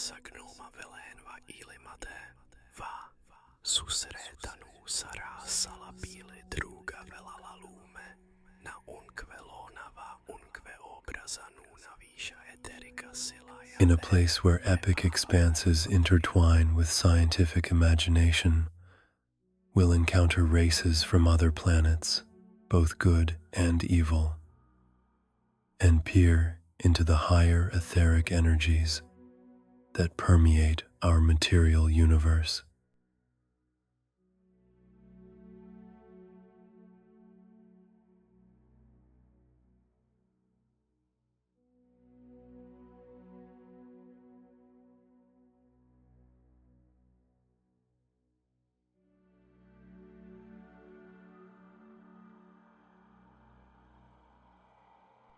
sa gnoma velénva ilimate, va, susretanu sarasala pile druga velala lume, na unkve lonava unkve obrazanu navisha Etherica Sylvaeron. In a place where epic expanses intertwine with scientific imagination, we'll encounter races from other planets, both good and evil, and peer into the higher etheric energies that permeate our material universe.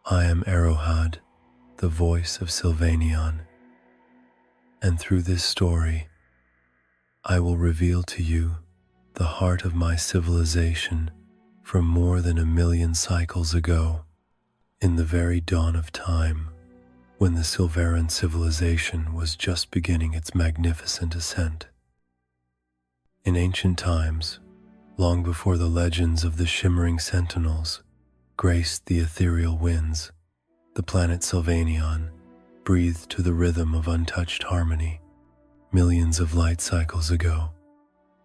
I am Arohad, the voice of Sylvaeon, and through this story, I will reveal to you the heart of my civilization from more than 1,000,000 cycles ago, in the very dawn of time, when the Sylvaeron civilization was just beginning its magnificent ascent. In ancient times, long before the legends of the shimmering sentinels graced the ethereal winds, the planet Sylvaeon breathed to the rhythm of untouched harmony. Millions of light cycles ago,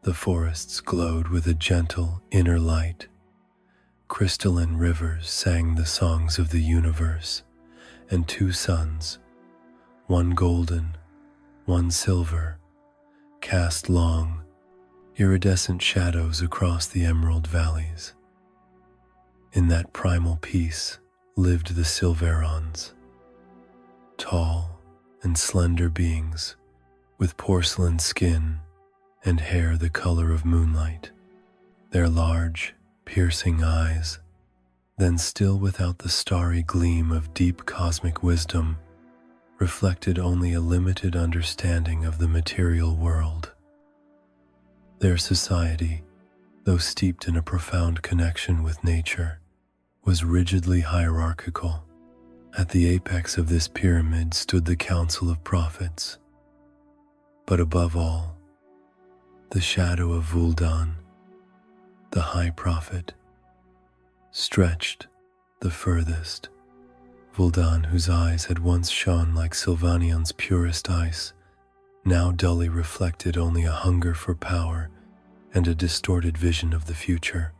the forests glowed with a gentle inner light. Crystalline rivers sang the songs of the universe, and 2 suns, one golden, one silver, cast long, iridescent shadows across the emerald valleys. In that primal peace lived the Sylvaerons, tall and slender beings with porcelain skin and hair the color of moonlight. Their large, piercing eyes, then still without the starry gleam of deep cosmic wisdom, reflected only a limited understanding of the material world. Their society, though steeped in a profound connection with nature, was rigidly hierarchical. At the apex of this pyramid stood the Council of Prophets. But above all, the shadow of Vuldan, the High Prophet, stretched the furthest. Vuldan, whose eyes had once shone like Sylvaneon's purest ice, now dully reflected only a hunger for power and a distorted vision of the future.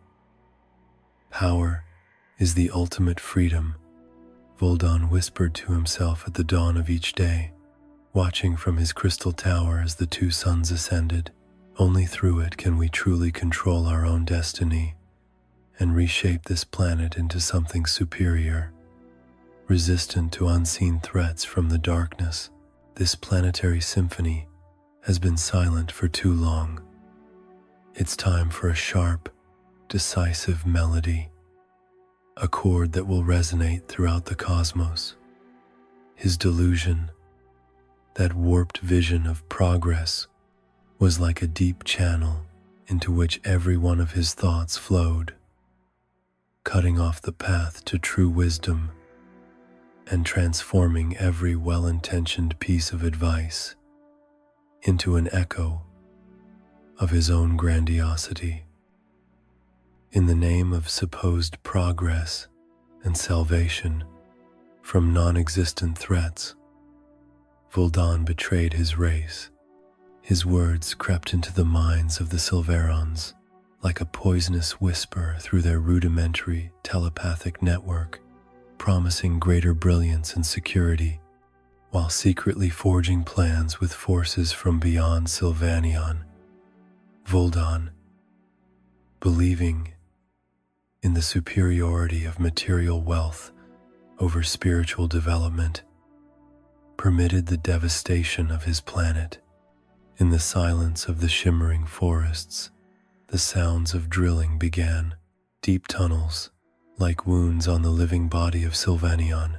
Power is the ultimate freedom, Vuldan whispered to himself at the dawn of each day, watching from his crystal tower as the 2 suns ascended. Only through it can we truly control our own destiny and reshape this planet into something superior, resistant to unseen threats from the darkness. This planetary symphony has been silent for too long. It's time for a sharp, decisive melody, a chord that will resonate throughout the cosmos. His delusion, that warped vision of progress, was like a deep channel into which every one of his thoughts flowed, cutting off the path to true wisdom and transforming every well-intentioned piece of advice into an echo of his own grandiosity. In the name of supposed progress and salvation from non-existent threats, Vuldan betrayed his race. His words crept into the minds of the Sylvaerons like a poisonous whisper through their rudimentary telepathic network, promising greater brilliance and security, while secretly forging plans with forces from beyond Sylvaneon. Vuldan, believing in the superiority of material wealth over spiritual development, permitted the devastation of his planet. In the silence of the shimmering forests, the sounds of drilling began. Deep tunnels, like wounds on the living body of Sylvaeon,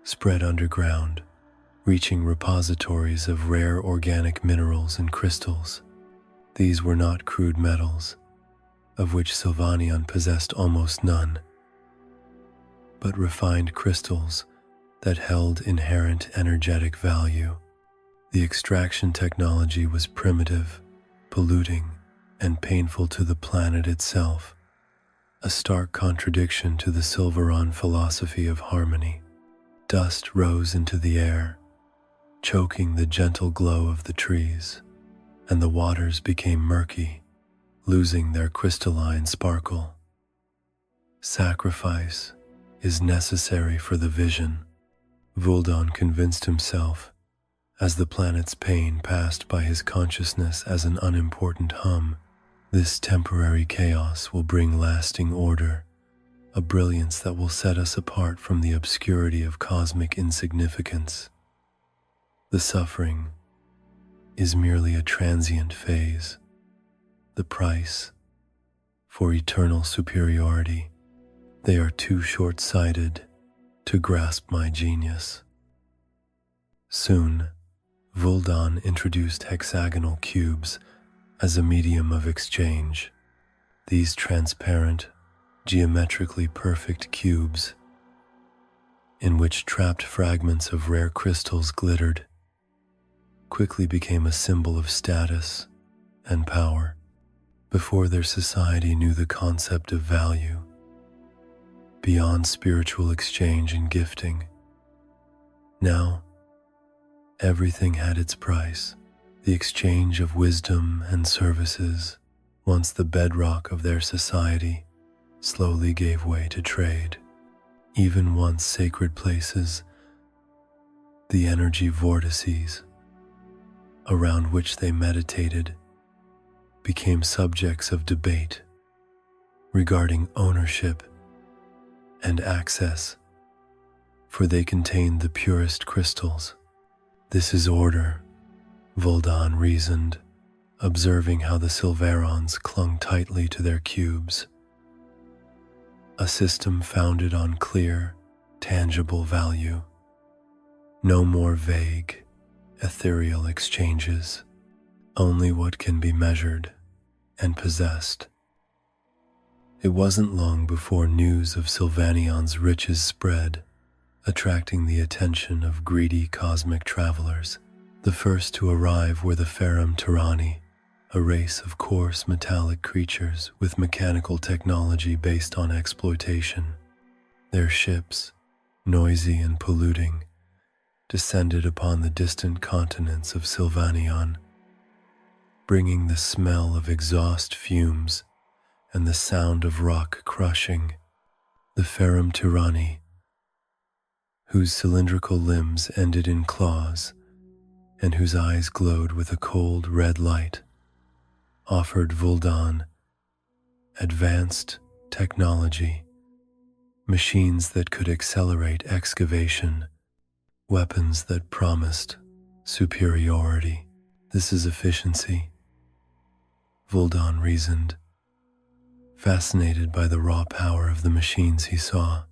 spread underground, reaching repositories of rare organic minerals and crystals. These were not crude metals, of which Sylvaeon possessed almost none, but refined crystals that held inherent energetic value. The extraction technology was primitive, polluting, and painful to the planet itself, a stark contradiction to the Sylvaeron philosophy of harmony. Dust rose into the air, choking the gentle glow of the trees, and the waters became murky, losing their crystalline sparkle. Sacrifice is necessary for the vision, Vuldan convinced himself, as the planet's pain passed by his consciousness as an unimportant hum. This temporary chaos will bring lasting order, a brilliance that will set us apart from the obscurity of cosmic insignificance. The suffering is merely a transient phase, the price for eternal superiority. They are too short-sighted to grasp my genius. Soon, Vuldan introduced hexagonal cubes as a medium of exchange. These transparent, geometrically perfect cubes, in which trapped fragments of rare crystals glittered, quickly became a symbol of status and power. Before their society knew the concept of value, beyond spiritual exchange and gifting, now everything had its price. The exchange of wisdom and services, once the bedrock of their society, slowly gave way to trade. Even once sacred places, the energy vortices around which they meditated became subjects of debate regarding ownership and access, for they contained the purest crystals. This is order, Vuldan reasoned, observing how the Sylvaerons clung tightly to their cubes. A system founded on clear, tangible value. No more vague, ethereal exchanges, only what can be measured and possessed. It wasn't long before news of Sylvaneon's riches spread, attracting the attention of greedy cosmic travelers. The first to arrive were the Telepathy, a race of coarse metallic creatures with mechanical technology based on exploitation. Their ships, noisy and polluting, descended upon the distant continents of Sylvaneon, bringing the smell of exhaust fumes and the sound of rock crushing. The Telepathy, whose cylindrical limbs ended in claws and whose eyes glowed with a cold red light, offered Vuldan advanced technology, machines that could accelerate excavation, weapons that promised superiority. This is efficiency, Vuldan reasoned, fascinated by the raw power of the machines he saw.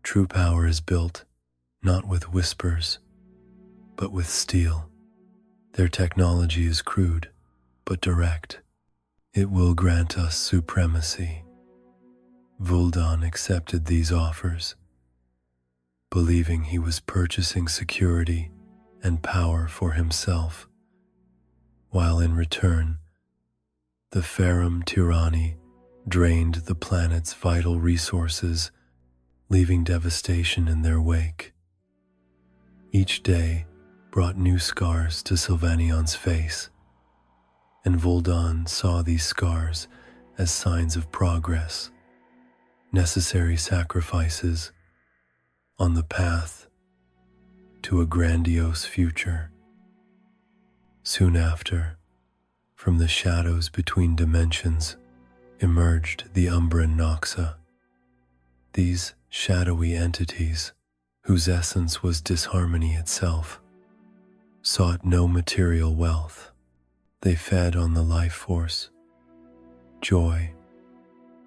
True power is built not with whispers, but with steel. Their technology is crude, but direct. It will grant us supremacy. Vuldan accepted these offers, believing he was purchasing security and power for himself, while in return, the Telepathy drained the planet's vital resources, leaving devastation in their wake. Each day brought new scars to Sylvaneon's face, and Vuldan saw these scars as signs of progress, necessary sacrifices on the path to a grandiose future. Soon after, from the shadows between dimensions, emerged the Umbran Noxa. These shadowy entities, whose essence was disharmony itself, sought no material wealth. They fed on the life force, joy,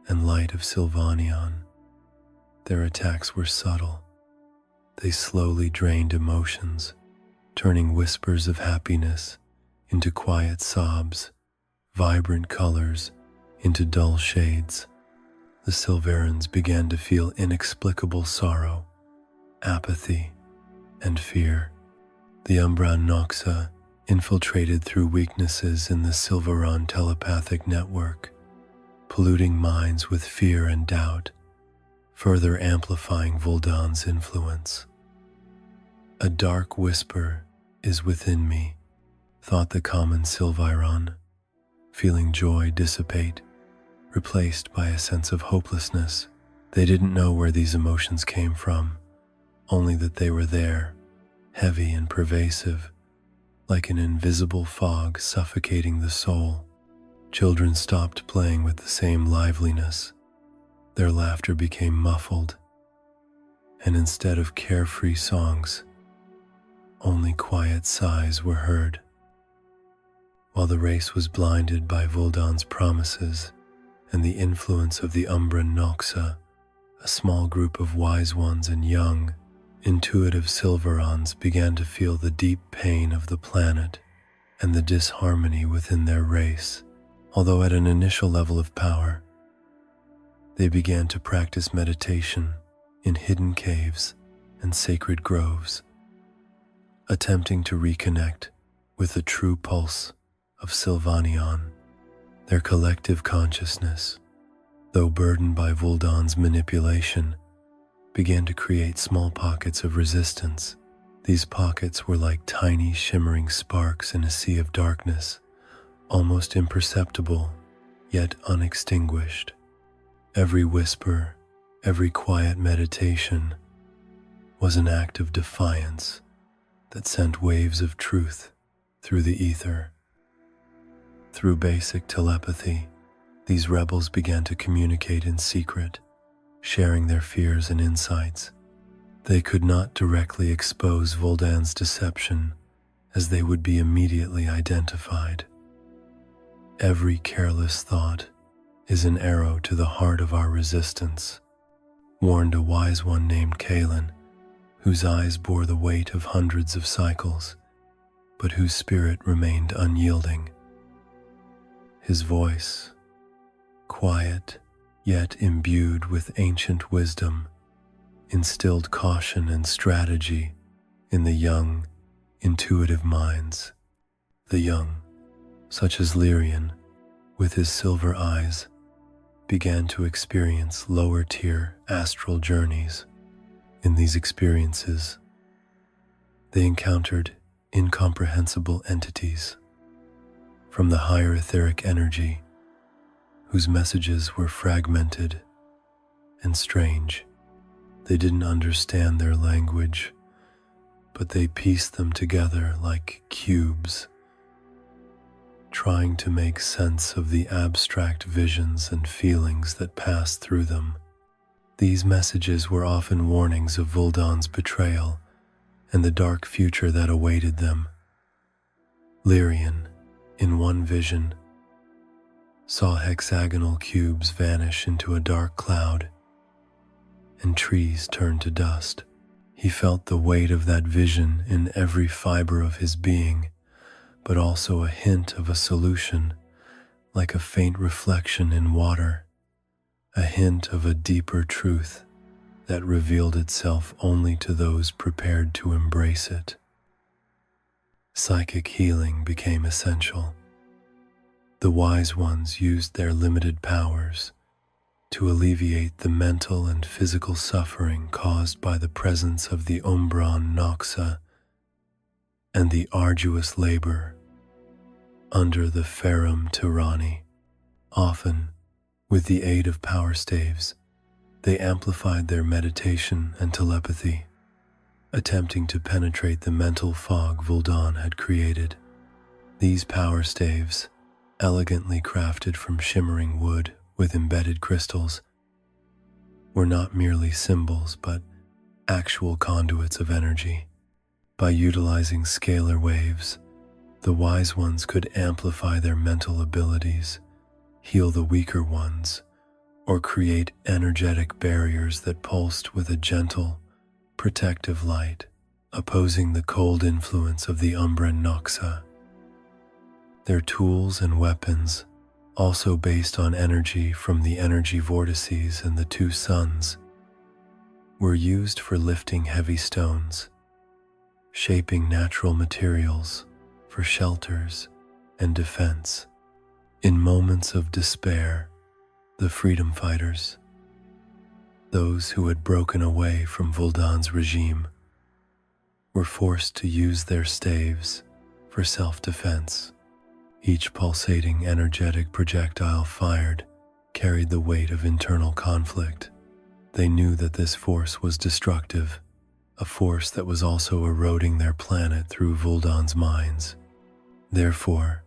and light of Sylvaneon. Their attacks were subtle. They slowly drained emotions, turning whispers of happiness into quiet sobs, vibrant colors into dull shades. The Sylvaerons began to feel inexplicable sorrow, apathy, and fear. The Umbra Noxa infiltrated through weaknesses in the Sylvaeron telepathic network, polluting minds with fear and doubt, further amplifying Vuldan's influence. A dark whisper is within me, thought the common Sylvaeron, feeling joy dissipate, replaced by a sense of hopelessness. They didn't know where these emotions came from, only that they were there, heavy and pervasive, like an invisible fog suffocating the soul. Children stopped playing with the same liveliness. Their laughter became muffled, and instead of carefree songs, only quiet sighs were heard. While the race was blinded by Vuldan's promises and the influence of the Umbra Noxa, a small group of wise ones and young, intuitive Sylvaerons began to feel the deep pain of the planet and the disharmony within their race. Although at an initial level of power, they began to practice meditation in hidden caves and sacred groves, attempting to reconnect with the true pulse of Sylvaneon. Their collective consciousness, though burdened by Vuldan's manipulation, began to create small pockets of resistance. These pockets were like tiny shimmering sparks in a sea of darkness, almost imperceptible, yet unextinguished. Every whisper, every quiet meditation was an act of defiance that sent waves of truth through the ether. Through basic telepathy, these rebels began to communicate in secret, sharing their fears and insights. They could not directly expose Vuldan's deception, as they would be immediately identified. Every careless thought is an arrow to the heart of our resistance, warned a wise one named Kalen, whose eyes bore the weight of hundreds of cycles, but whose spirit remained unyielding. His voice, quiet yet imbued with ancient wisdom, instilled caution and strategy in the young, intuitive minds. The young, such as Lyrian, with his silver eyes, began to experience lower-tier astral journeys. In these experiences, they encountered incomprehensible entities from the higher etheric energy, whose messages were fragmented and strange. They didn't understand their language, but they pieced them together like cubes, trying to make sense of the abstract visions and feelings that passed through them. These messages were often warnings of Vuldan's betrayal and the dark future that awaited them. Lyrian, in one vision, saw hexagonal cubes vanish into a dark cloud and trees turn to dust. He felt the weight of that vision in every fiber of his being, but also a hint of a solution, like a faint reflection in water, a hint of a deeper truth that revealed itself only to those prepared to embrace it. Psychic healing became essential. The wise ones used their limited powers to alleviate the mental and physical suffering caused by the presence of the Umbran Noxa and the arduous labor under the Ferrum tyranny. Often, with the aid of power staves, they amplified their meditation and telepathy, attempting to penetrate the mental fog Vuldan had created. These power staves, elegantly crafted from shimmering wood with embedded crystals, were not merely symbols but actual conduits of energy. By utilizing scalar waves, the wise ones could amplify their mental abilities, heal the weaker ones, or create energetic barriers that pulsed with a gentle, protective light, opposing the cold influence of the Umbra Noxa. Their tools and weapons, also based on energy from the energy vortices and the two suns, were used for lifting heavy stones, shaping natural materials for shelters and defense. In moments of despair, the freedom fighters, those who had broken away from Vuldan's regime, were forced to use their staves for self-defense. Each pulsating energetic projectile fired carried the weight of internal conflict. They knew that this force was destructive, a force that was also eroding their planet through Vuldan's minds. Therefore,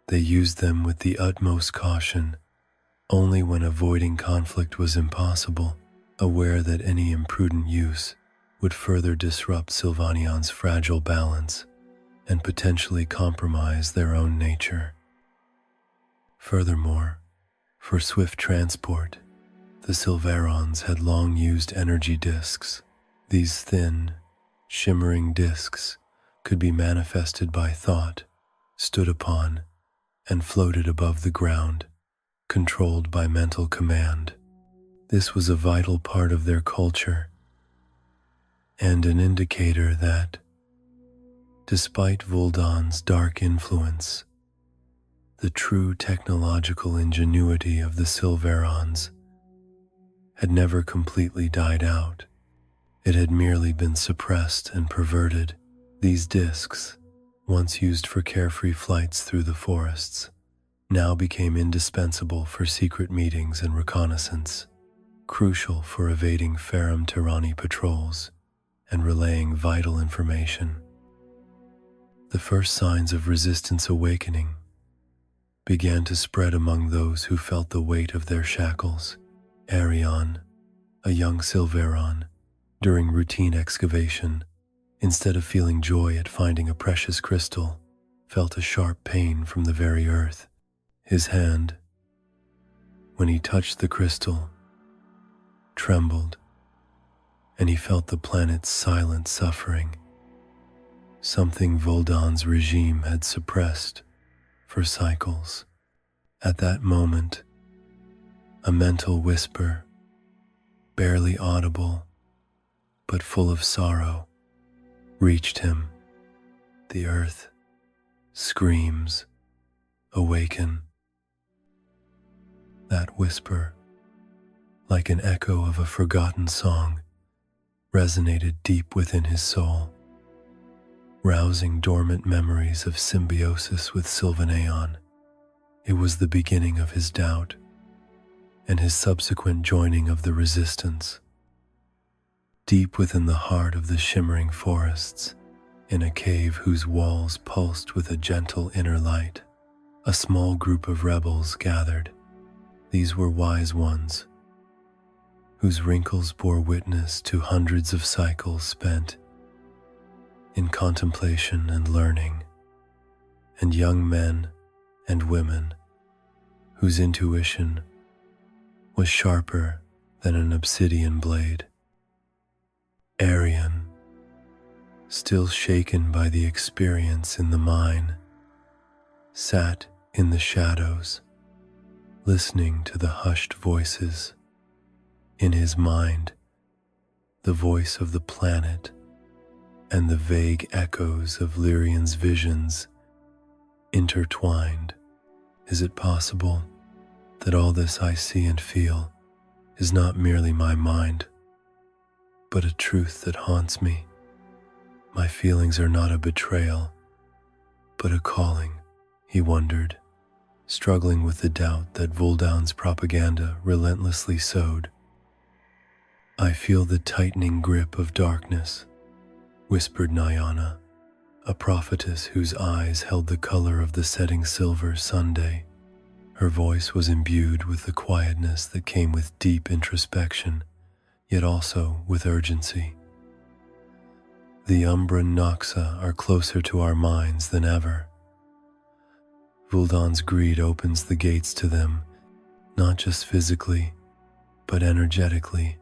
they used them with the utmost caution, only when avoiding conflict was impossible, aware that any imprudent use would further disrupt Sylvaeon's fragile balance and potentially compromise their own nature. Furthermore, for swift transport, the Sylvaerons had long used energy discs. These thin, shimmering discs could be manifested by thought, stood upon, and floated above the ground, controlled by mental command. This was a vital part of their culture, and an indicator that, despite Vuldan's dark influence, the true technological ingenuity of the Sylvaerons had never completely died out. It had merely been suppressed and perverted. These discs, once used for carefree flights through the forests, now became indispensable for secret meetings and reconnaissance, crucial for evading Ferrum Tyranni patrols and relaying vital information. The first signs of resistance awakening began to spread among those who felt the weight of their shackles. Arion, a young Sylvaeron, during routine excavation, instead of feeling joy at finding a precious crystal, felt a sharp pain from the very earth. His hand, when he touched the crystal, trembled, and he felt the planet's silent suffering, something Vuldan's regime had suppressed for cycles. At that moment, a mental whisper, barely audible but full of sorrow, reached him. The earth screams, awaken. That whisper, like an echo of a forgotten song, resonated deep within his soul, rousing dormant memories of symbiosis with Sylvaeon. It was the beginning of his doubt, and his subsequent joining of the resistance. Deep within the heart of the shimmering forests, in a cave whose walls pulsed with a gentle inner light, a small group of rebels gathered. These were wise ones, whose wrinkles bore witness to hundreds of cycles spent in contemplation and learning, and young men and women whose intuition was sharper than an obsidian blade. Arion, still shaken by the experience in the mine, sat in the shadows, listening to the hushed voices. In his mind, the voice of the planet and the vague echoes of Lyrion's visions intertwined. Is it possible that all this I see and feel is not merely my mind, but a truth that haunts me? My feelings are not a betrayal, but a calling, he wondered, struggling with the doubt that Vuldan's propaganda relentlessly sowed. I feel the tightening grip of darkness, whispered Nyana, a prophetess whose eyes held the color of the setting silver Sunday. Her voice was imbued with the quietness that came with deep introspection, yet also with urgency. The Umbran Noxa are closer to our minds than ever. Vuldan's greed opens the gates to them, not just physically, but energetically,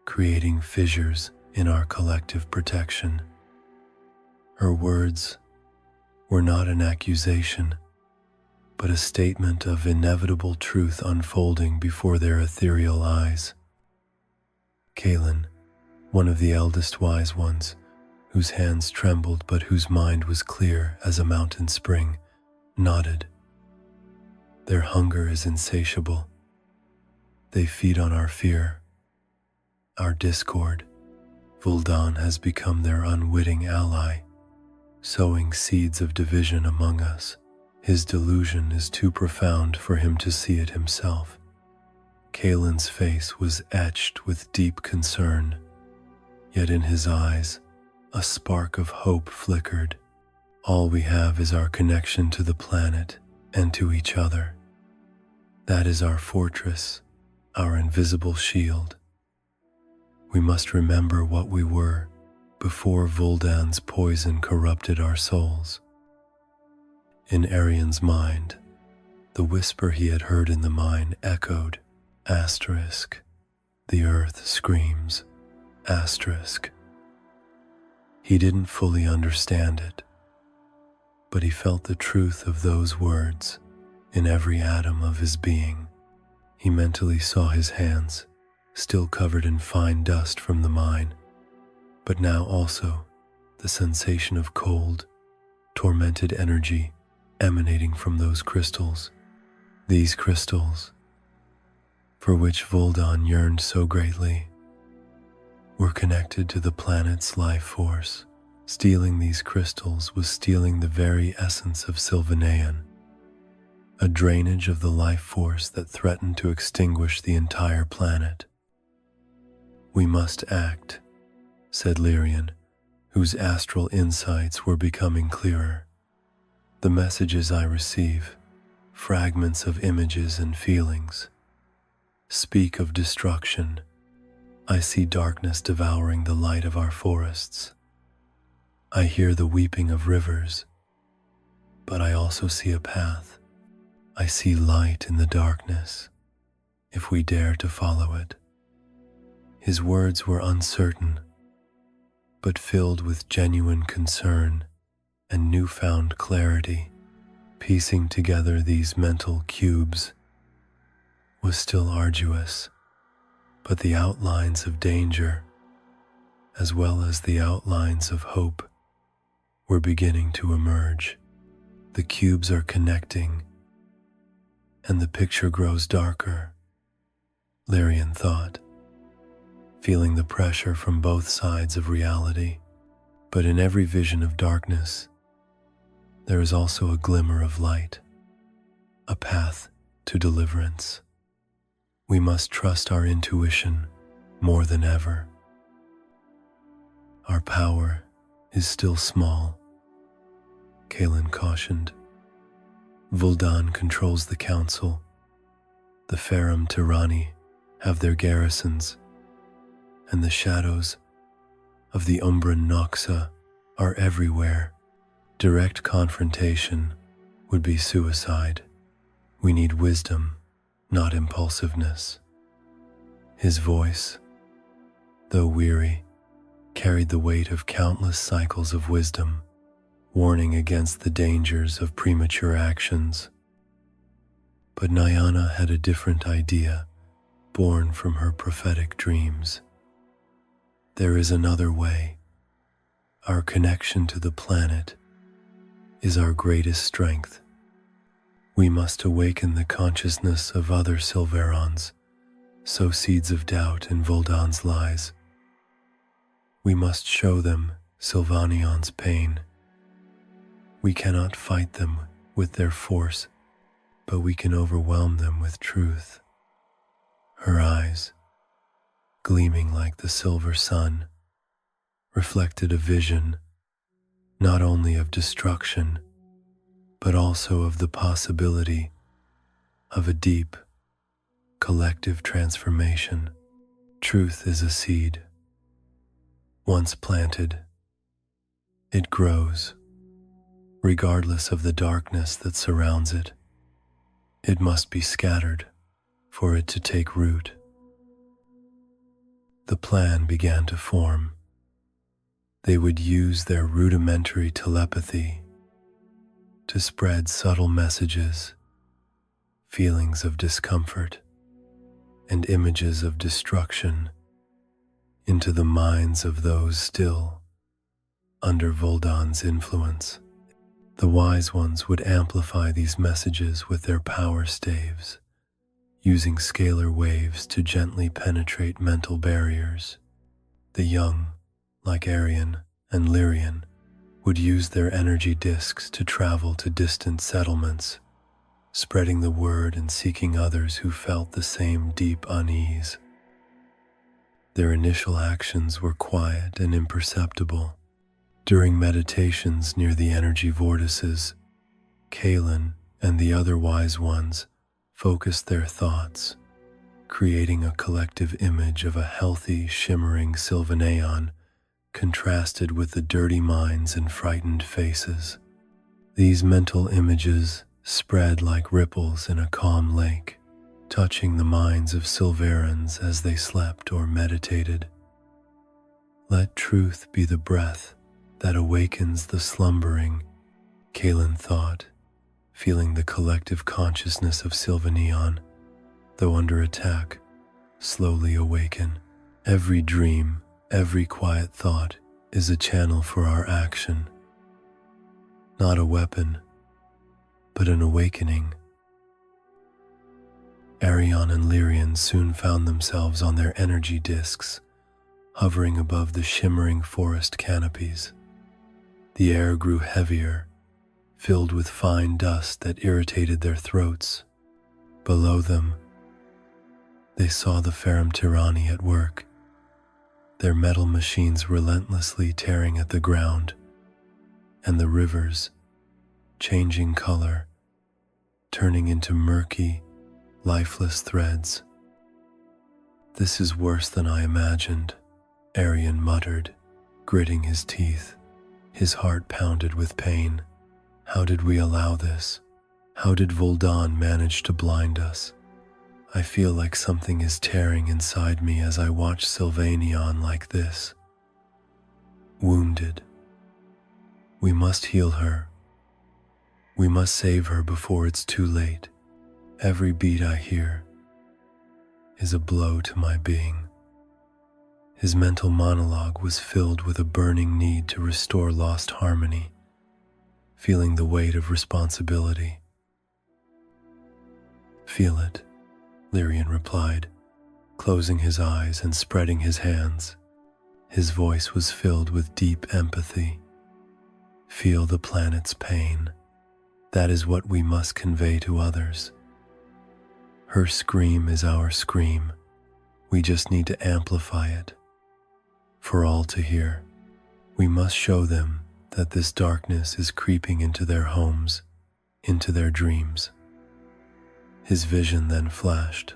creating fissures in our collective protection. Her words were not an accusation, but a statement of inevitable truth unfolding before their ethereal eyes. Kaelin, one of the eldest wise ones, whose hands trembled but whose mind was clear as a mountain spring, nodded. Their hunger is insatiable. They feed on our fear, our discord. Vuldan has become their unwitting ally, sowing seeds of division among us. His delusion is too profound for him to see it himself. Kaelin's face was etched with deep concern, yet in his eyes a spark of hope flickered. All we have is our connection to the planet and to each other. That is our fortress, our invisible shield. We must remember what we were before Vuldan's poison corrupted our souls. In Arian's mind, the whisper he had heard in the mine echoed, asterisk, the earth screams, asterisk. He didn't fully understand it, but he felt the truth of those words in every atom of his being. He mentally saw his hands, still covered in fine dust from the mine, but now also the sensation of cold, tormented energy emanating from those crystals. These crystals, for which Vuldan yearned so greatly, were connected to the planet's life force. Stealing these crystals was stealing the very essence of Sylvaeron, a drainage of the life force that threatened to extinguish the entire planet. "We must act," said Lyrian, whose astral insights were becoming clearer. "The messages I receive, fragments of images and feelings, speak of destruction. I see darkness devouring the light of our forests. I hear the weeping of rivers, but I also see a path. I see light in the darkness, if we dare to follow it." His words were uncertain, but filled with genuine concern and newfound clarity. Piecing together these mental cubes was still arduous, but the outlines of danger, as well as the outlines of hope, were beginning to emerge. The cubes are connecting, and the picture grows darker, Lyrian thought, feeling the pressure from both sides of reality. But in every vision of darkness, there is also a glimmer of light, a path to deliverance. We must trust our intuition more than ever. Our power is still small, Kaelin cautioned. Vuldan controls the council. The Ferrum Tyranni have their garrisons, and the shadows of the Umbran Noxa are everywhere. Direct confrontation would be suicide. We need wisdom, not impulsiveness. His voice, though weary, carried the weight of countless cycles of wisdom, warning against the dangers of premature actions. But Nyana had a different idea, born from her prophetic dreams. There is another way. Our connection to the planet is our greatest strength. We must awaken the consciousness of other Sylvaerons, sow seeds of doubt in Vuldan's lies. We must show them Sylvaneon's pain. We cannot fight them with their force, but we can overwhelm them with truth. Her eyes, gleaming like the silver sun, reflected a vision not only of destruction, but also of the possibility of a deep, collective transformation. Truth is a seed. Once planted, it grows, regardless of the darkness that surrounds it. It must be scattered for it to take root. The plan began to form. They would use their rudimentary telepathy to spread subtle messages, feelings of discomfort, and images of destruction into the minds of those still under Vuldan's influence. The wise ones would amplify these messages with their power staves, using scalar waves to gently penetrate mental barriers. The young, like Arian and Lyrian, would use their energy discs to travel to distant settlements, spreading the word and seeking others who felt the same deep unease. Their initial actions were quiet and imperceptible. During meditations near the energy vortices, Kaelin and the other wise ones focused their thoughts, creating a collective image of a healthy, shimmering Sylvaeron contrasted with the dirty minds and frightened faces. These mental images spread like ripples in a calm lake, touching the minds of Sylvaerons as they slept or meditated. Let truth be the breath that awakens the slumbering, Kaelin thought, feeling the collective consciousness of Sylvaeon, though under attack, slowly awaken. Every dream, every quiet thought is a channel for our action. Not a weapon, but an awakening. Arian and Lyrian soon found themselves on their energy discs, hovering above the shimmering forest canopies. The air grew heavier, filled with fine dust that irritated their throats. Below them, they saw the Ferrum Tyranni at work, their metal machines relentlessly tearing at the ground, and the rivers, changing color, turning into murky, lifeless threads. "This is worse than I imagined," Arian muttered, gritting his teeth. His heart pounded with pain. How did we allow this? How did Vuldan manage to blind us? I feel like something is tearing inside me as I watch Sylvaeon like this. Wounded. We must heal her. We must save her before it's too late. Every beat I hear is a blow to my being. His mental monologue was filled with a burning need to restore lost harmony, feeling the weight of responsibility. "Feel it," Lyrian replied, closing his eyes and spreading his hands. His voice was filled with deep empathy. "Feel the planet's pain. That is what we must convey to others. Her scream is our scream. We just need to amplify it for all to hear. We must show them that this darkness is creeping into their homes, into their dreams." His vision then flashed.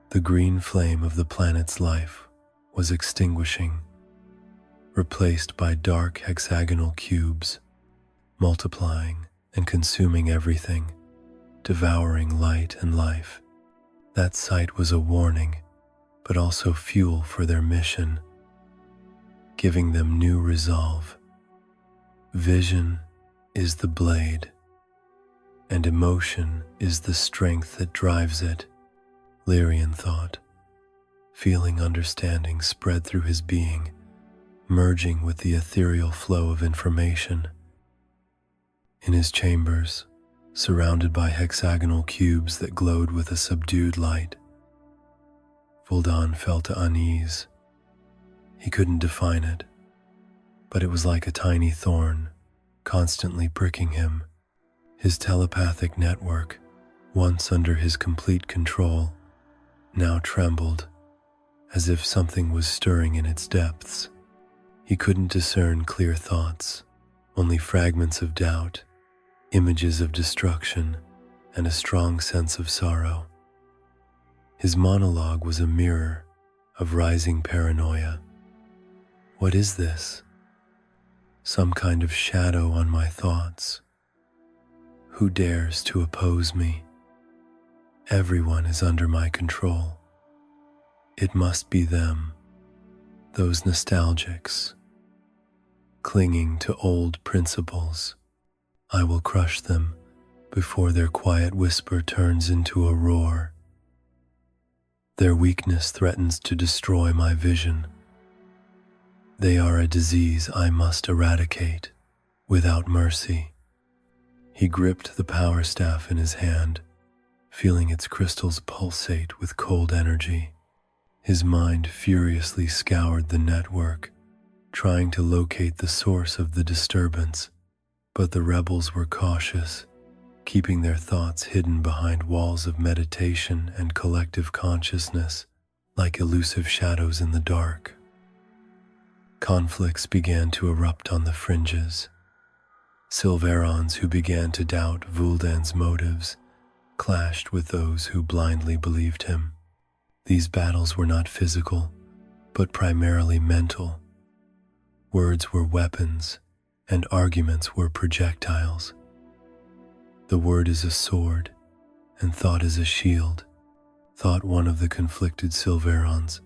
The green flame of the planet's life was extinguishing, replaced by dark hexagonal cubes, multiplying and consuming everything, devouring light and life. That sight was a warning, but also fuel for their mission, giving them new resolve. Vision is the blade, and emotion is the strength that drives it, Lyrian thought, feeling understanding spread through his being, merging with the ethereal flow of information. In his chambers, surrounded by hexagonal cubes that glowed with a subdued light, Vuldan felt unease. He couldn't define it, but it was like a tiny thorn, constantly pricking him. His telepathic network, once under his complete control, now trembled, as if something was stirring in its depths. He couldn't discern clear thoughts, only fragments of doubt, images of destruction, and a strong sense of sorrow. His monologue was a mirror of rising paranoia. What is this? Some kind of shadow on my thoughts. Who dares to oppose me? Everyone is under my control. It must be them, those nostalgics, clinging to old principles. I will crush them before their quiet whisper turns into a roar. Their weakness threatens to destroy my vision. They are a disease I must eradicate without mercy. He gripped the power staff in his hand, feeling its crystals pulsate with cold energy. His mind furiously scoured the network, trying to locate the source of the disturbance, but the rebels were cautious, keeping their thoughts hidden behind walls of meditation and collective consciousness, like elusive shadows in the dark. Conflicts began to erupt on the fringes. Sylvaerons who began to doubt Vuldan's motives clashed with those who blindly believed him. These battles were not physical, but primarily mental. Words were weapons, and arguments were projectiles. The word is a sword, and thought is a shield, thought one of the conflicted Sylvaerons,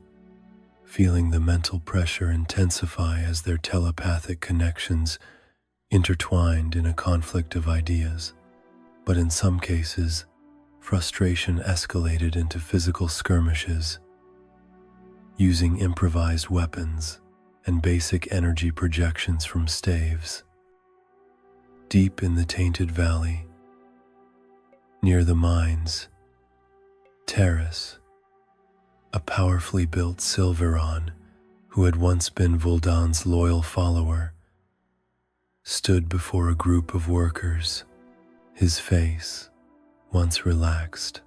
feeling the mental pressure intensify as their telepathic connections intertwined in a conflict of ideas. But in some cases, frustration escalated into physical skirmishes, using improvised weapons and basic energy projections from staves. Deep in the tainted valley, near the mines, Terrace, a powerfully built Sylvaeron who had once been Vuldan's loyal follower, stood before a group of workers. His face, once relaxed,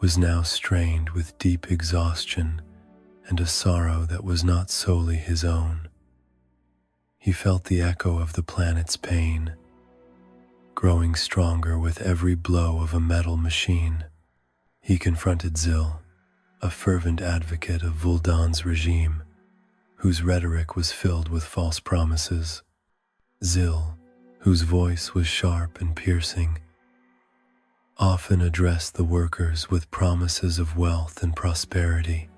was now strained with deep exhaustion and a sorrow that was not solely his own. He felt the echo of the planet's pain, growing stronger with every blow of a metal machine. He confronted Zil, a fervent advocate of Vuldan's regime, whose rhetoric was filled with false promises. Zil, whose voice was sharp and piercing, often addressed the workers with promises of wealth and prosperity,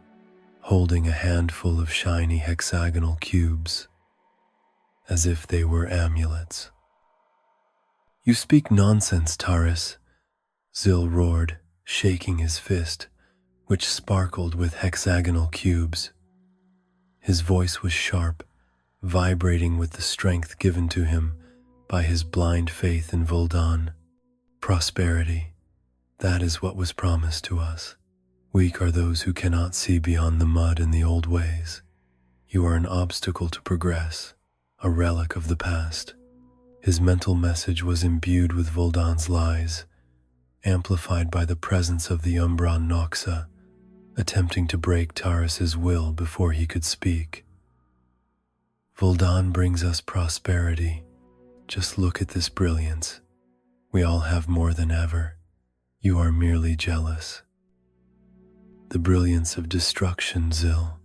holding a handful of shiny hexagonal cubes, as if they were amulets. "You speak nonsense, Taurus," Zil roared, shaking his fist, which sparkled with hexagonal cubes. His voice was sharp, vibrating with the strength given to him by his blind faith in Vuldan. "Prosperity, that is what was promised to us. Weak are those who cannot see beyond the mud and the old ways. You are an obstacle to progress, a relic of the past." His mental message was imbued with Vuldan's lies, amplified by the presence of the Umbran Noxa, attempting to break Taurus's will before he could speak. "Vuldan brings us prosperity. Just look at this brilliance. We all have more than ever. You are merely jealous." "The brilliance of destruction, Zil,"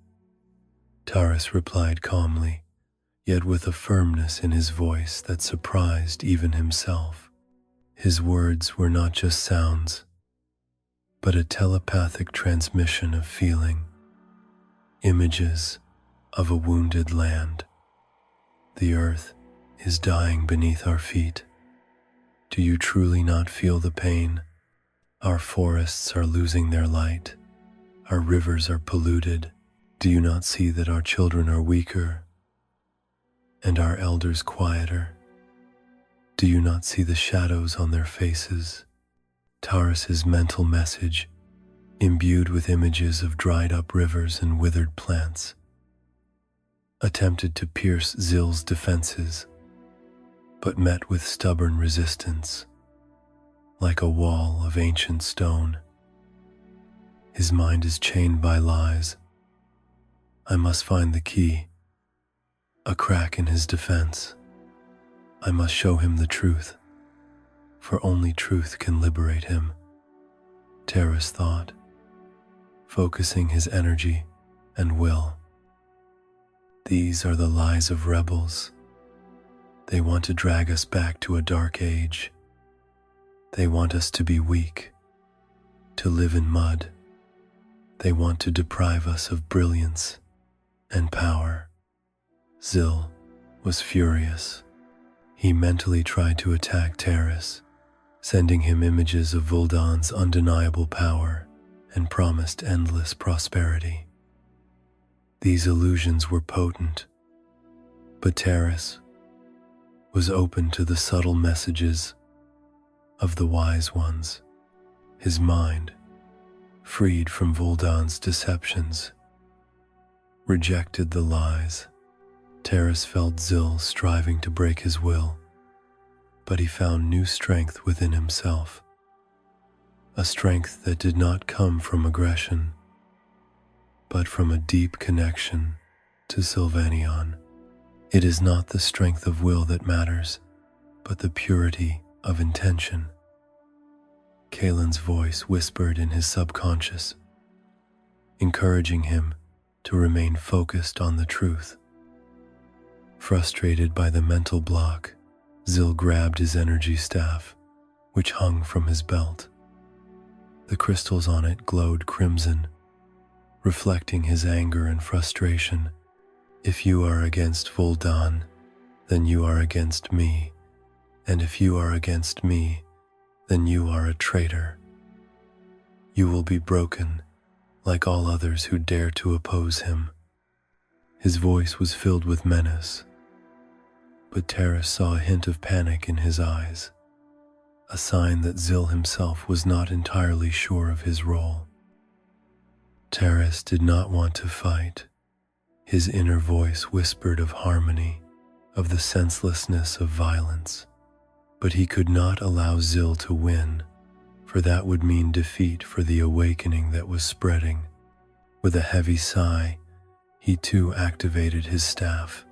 Taurus replied calmly, yet with a firmness in his voice that surprised even himself. His words were not just sounds, but a telepathic transmission of feeling, images of a wounded land. "The earth is dying beneath our feet. Do you truly not feel the pain? Our forests are losing their light. Our rivers are polluted. Do you not see that our children are weaker and our elders quieter? Do you not see the shadows on their faces?" Taurus's mental message, imbued with images of dried up rivers and withered plants, attempted to pierce Zil's defenses, but met with stubborn resistance, like a wall of ancient stone. "His mind is chained by lies. I must find the key, a crack in his defense. I must show him the truth, for only truth can liberate him," Terrace thought, focusing his energy and will. "These are the lies of rebels. They want to drag us back to a dark age. They want us to be weak, to live in mud. They want to deprive us of brilliance and power." Zil was furious. He mentally tried to attack Terrace, sending him images of Vuldan's undeniable power and promised endless prosperity. These illusions were potent, But Terrace was open to the subtle messages of the wise ones. His mind, freed from Vuldan's deceptions, rejected the lies. Terrace felt Zil striving to break his will, but he found new strength within himself, a strength that did not come from aggression, but from a deep connection to Sylvaeron. It is not the strength of will that matters, but the purity of intention. Kaelin's voice whispered in his subconscious, encouraging him to remain focused on the truth. Frustrated by the mental block, Zil grabbed his energy staff, which hung from his belt. The crystals on it glowed crimson, reflecting his anger and frustration. If you are against Vuldan, then you are against me, and if you are against me, then you are a traitor. You will be broken, like all others who dare to oppose him. His voice was filled with menace, but Terrace saw a hint of panic in his eyes, a sign that Zil himself was not entirely sure of his role. Terrace did not want to fight. His inner voice whispered of harmony, of the senselessness of violence. But he could not allow Zil to win, for that would mean defeat for the awakening that was spreading. With a heavy sigh, he too activated his staff.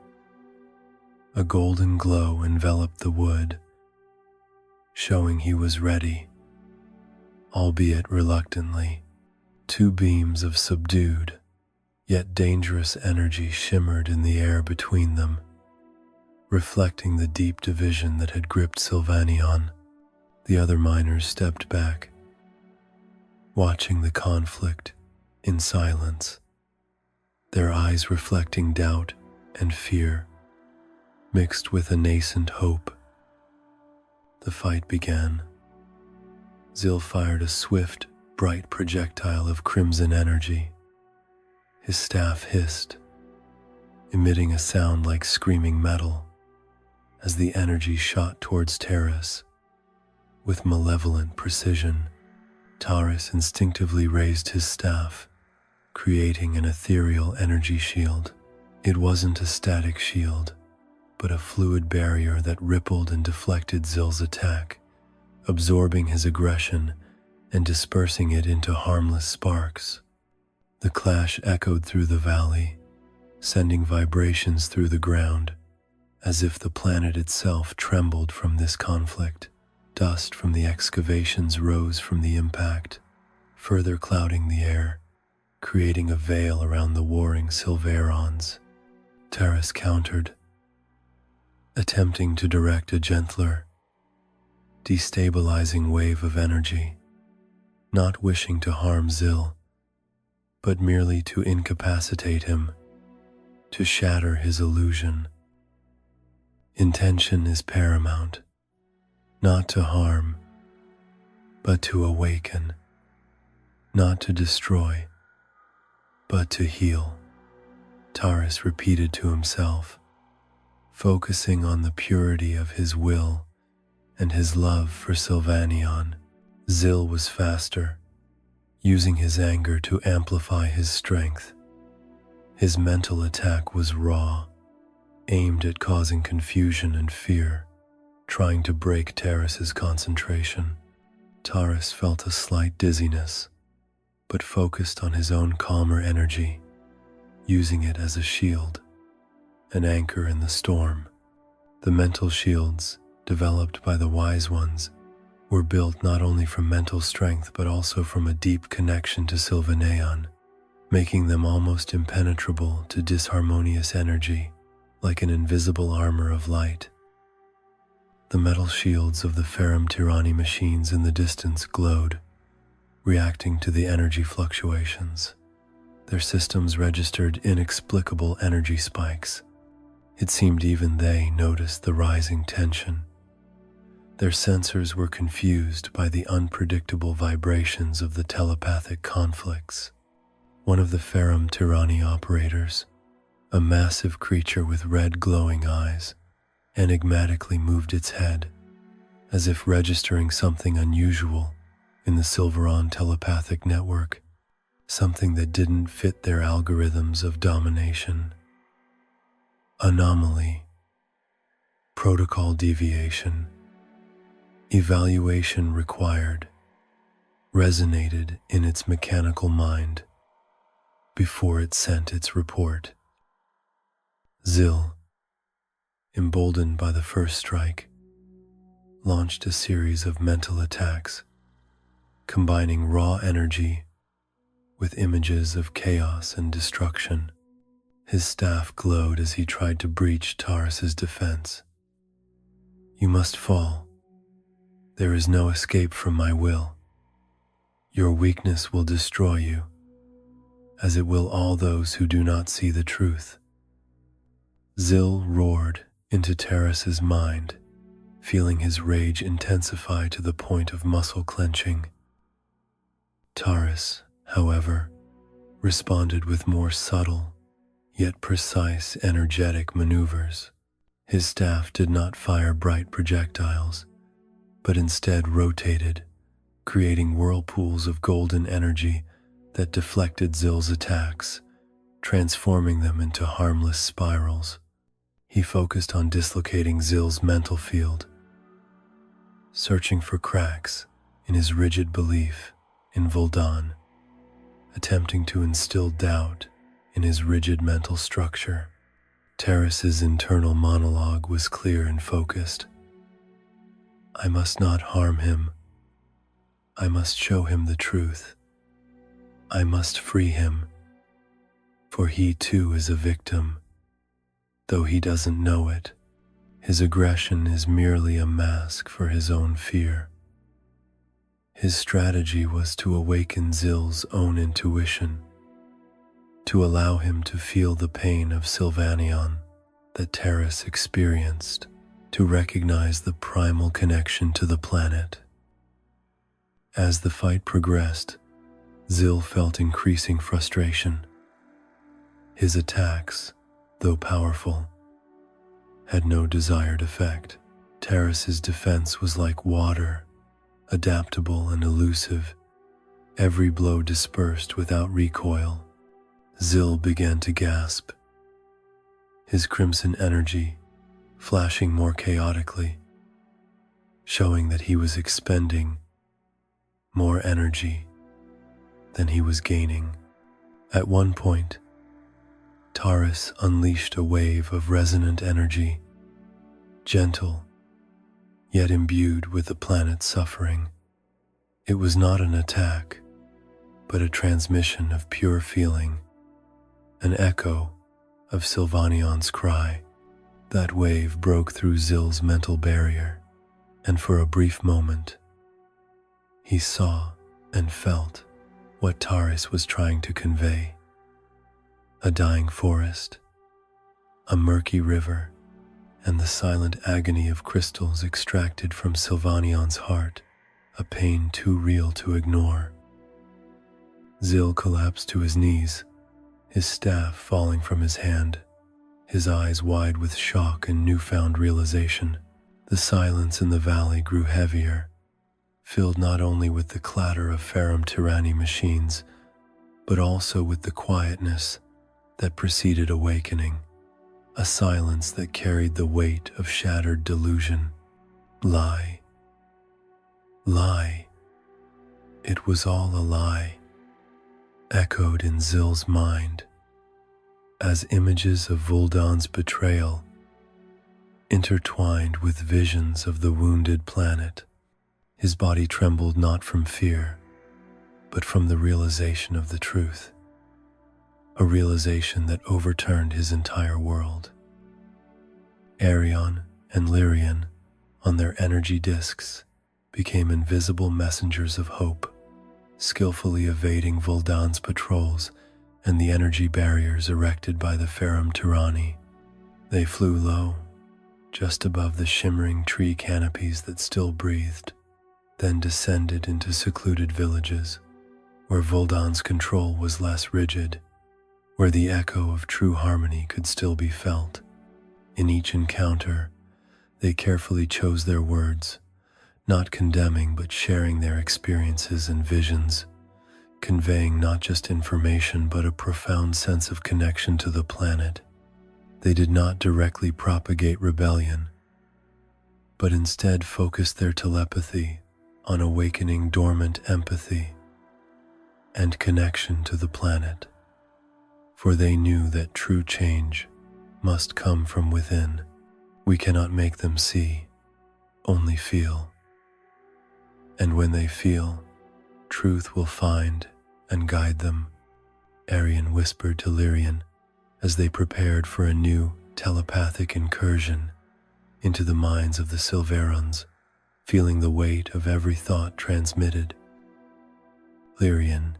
A golden glow enveloped the wood, showing he was ready, albeit reluctantly. Two beams of subdued, yet dangerous energy shimmered in the air between them, reflecting the deep division that had gripped Sylvaeron. The other miners stepped back, watching the conflict in silence, their eyes reflecting doubt and fear, mixed with a nascent hope. The fight began. Zil fired a swift, bright projectile of crimson energy. His staff hissed, emitting a sound like screaming metal, as the energy shot towards Terrace. With malevolent precision, Terrace instinctively raised his staff, creating an ethereal energy shield. It wasn't a static shield, but a fluid barrier that rippled and deflected Zil's attack, absorbing his aggression and dispersing it into harmless sparks. The clash echoed through the valley, sending vibrations through the ground, as if the planet itself trembled from this conflict. Dust from the excavations rose from the impact, further clouding the air, creating a veil around the warring Sylvaerons. Terrace countered, attempting to direct a gentler, destabilizing wave of energy, not wishing to harm Zil, but merely to incapacitate him, to shatter his illusion. Intention is paramount, not to harm, but to awaken, not to destroy, but to heal, Terrace repeated to himself, focusing on the purity of his will and his love for Sylvaeon. Zil was faster, using his anger to amplify his strength. His mental attack was raw, aimed at causing confusion and fear, trying to break Terrace's concentration. Terrace felt a slight dizziness, but focused on his own calmer energy, using it as a shield, an anchor in the storm. The mental shields, developed by the wise ones, were built not only from mental strength but also from a deep connection to Sylvaeon, making them almost impenetrable to disharmonious energy, like an invisible armor of light. The metal shields of the Ferrum Tyranny machines in the distance glowed, reacting to the energy fluctuations. Their systems registered inexplicable energy spikes. It seemed even they noticed the rising tension. Their sensors were confused by the unpredictable vibrations of the telepathic conflicts. One of the Ferrum Tyranny operators, A massive creature with red glowing eyes enigmatically moved its head, as if registering something unusual in the Sylvaeron telepathic network, something that didn't fit their algorithms of domination. Anomaly, protocol deviation, evaluation required, resonated in its mechanical mind before it sent its report. Zyl, emboldened by the first strike, launched a series of mental attacks, combining raw energy with images of chaos and destruction. His staff glowed as he tried to breach Taurus's defense. "You must fall. There is no escape from my will. Your weakness will destroy you, as it will all those who do not see the truth." Zyl roared into Taurus's mind, feeling his rage intensify to the point of muscle clenching. Taurus, however, responded with more subtle, yet precise energetic maneuvers. His staff did not fire bright projectiles, but instead rotated, creating whirlpools of golden energy that deflected Zyl's attacks, transforming them into harmless spirals. He focused on dislocating Zyl's mental field, searching for cracks in his rigid belief in Vuldan, attempting to instill doubt in his rigid mental structure. Taurus's internal monologue was clear and focused. "I must not harm him. I must show him the truth. I must free him, for he too is a victim, though he doesn't know it. His aggression is merely a mask for his own fear." His strategy was to awaken Zyl's own intuition, to allow him to feel the pain of Sylvaneon that Taurus experienced, to recognize the primal connection to the planet. As the fight progressed, Zyl felt increasing frustration. His attacks, though powerful, had no desired effect. Taurus's defense was like water, adaptable and elusive, every blow dispersed without recoil. Zyl began to gasp, his crimson energy flashing more chaotically, showing that he was expending more energy than he was gaining. At one point, Taurus unleashed a wave of resonant energy, gentle, yet imbued with the planet's suffering. It was not an attack, but a transmission of pure feeling, an echo of Sylvaneon's cry. That wave broke through Zyl's mental barrier, and for a brief moment, he saw and felt what Taurus was trying to convey. A dying forest, a murky river, and the silent agony of crystals extracted from Sylvaneon's heart, a pain too real to ignore. Zyl collapsed to his knees, his staff falling from his hand, his eyes wide with shock and newfound realization. The silence in the valley grew heavier, filled not only with the clatter of Ferrum Tyranny machines, but also with the quietness that preceded awakening, a silence that carried the weight of shattered delusion. Lie. Lie. It was all a lie, echoed in Zyl's mind, as images of Vuldan's betrayal intertwined with visions of the wounded planet. His body trembled not from fear, but from the realization of the truth, a realization that overturned his entire world. Arion and Lyrian, on their energy discs, became invisible messengers of hope, skillfully evading Vuldan's patrols and the energy barriers erected by the Ferrum Tyranny. They flew low, just above the shimmering tree canopies that still breathed, then descended into secluded villages, where Vuldan's control was less rigid, where the echo of true harmony could still be felt. In each encounter, they carefully chose their words, not condemning but sharing their experiences and visions, conveying not just information but a profound sense of connection to the planet. They did not directly propagate rebellion, but instead focused their telepathy on awakening dormant empathy and connection to the planet, for they knew that true change must come from within. We cannot make them see, only feel. And when they feel, truth will find and guide them, Arian whispered to Lyrian as they prepared for a new telepathic incursion into the minds of the Sylvaerons, feeling the weight of every thought transmitted. Lyrian,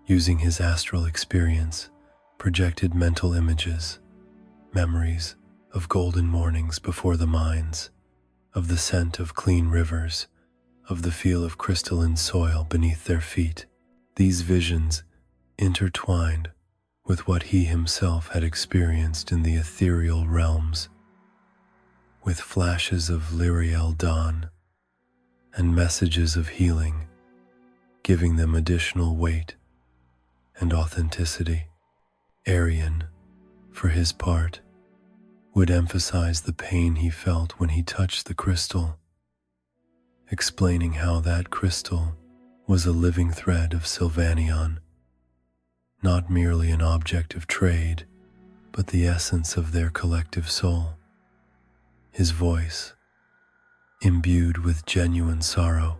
using his astral experience, projected mental images, memories of golden mornings before the mines, of the scent of clean rivers, of the feel of crystalline soil beneath their feet. These visions intertwined with what he himself had experienced in the ethereal realms, with flashes of Lyriel dawn and messages of healing, giving them additional weight and authenticity. Arian, for his part, would emphasize the pain he felt when he touched the crystal, explaining how that crystal was a living thread of Sylvaneon, not merely an object of trade, but the essence of their collective soul. His voice, imbued with genuine sorrow,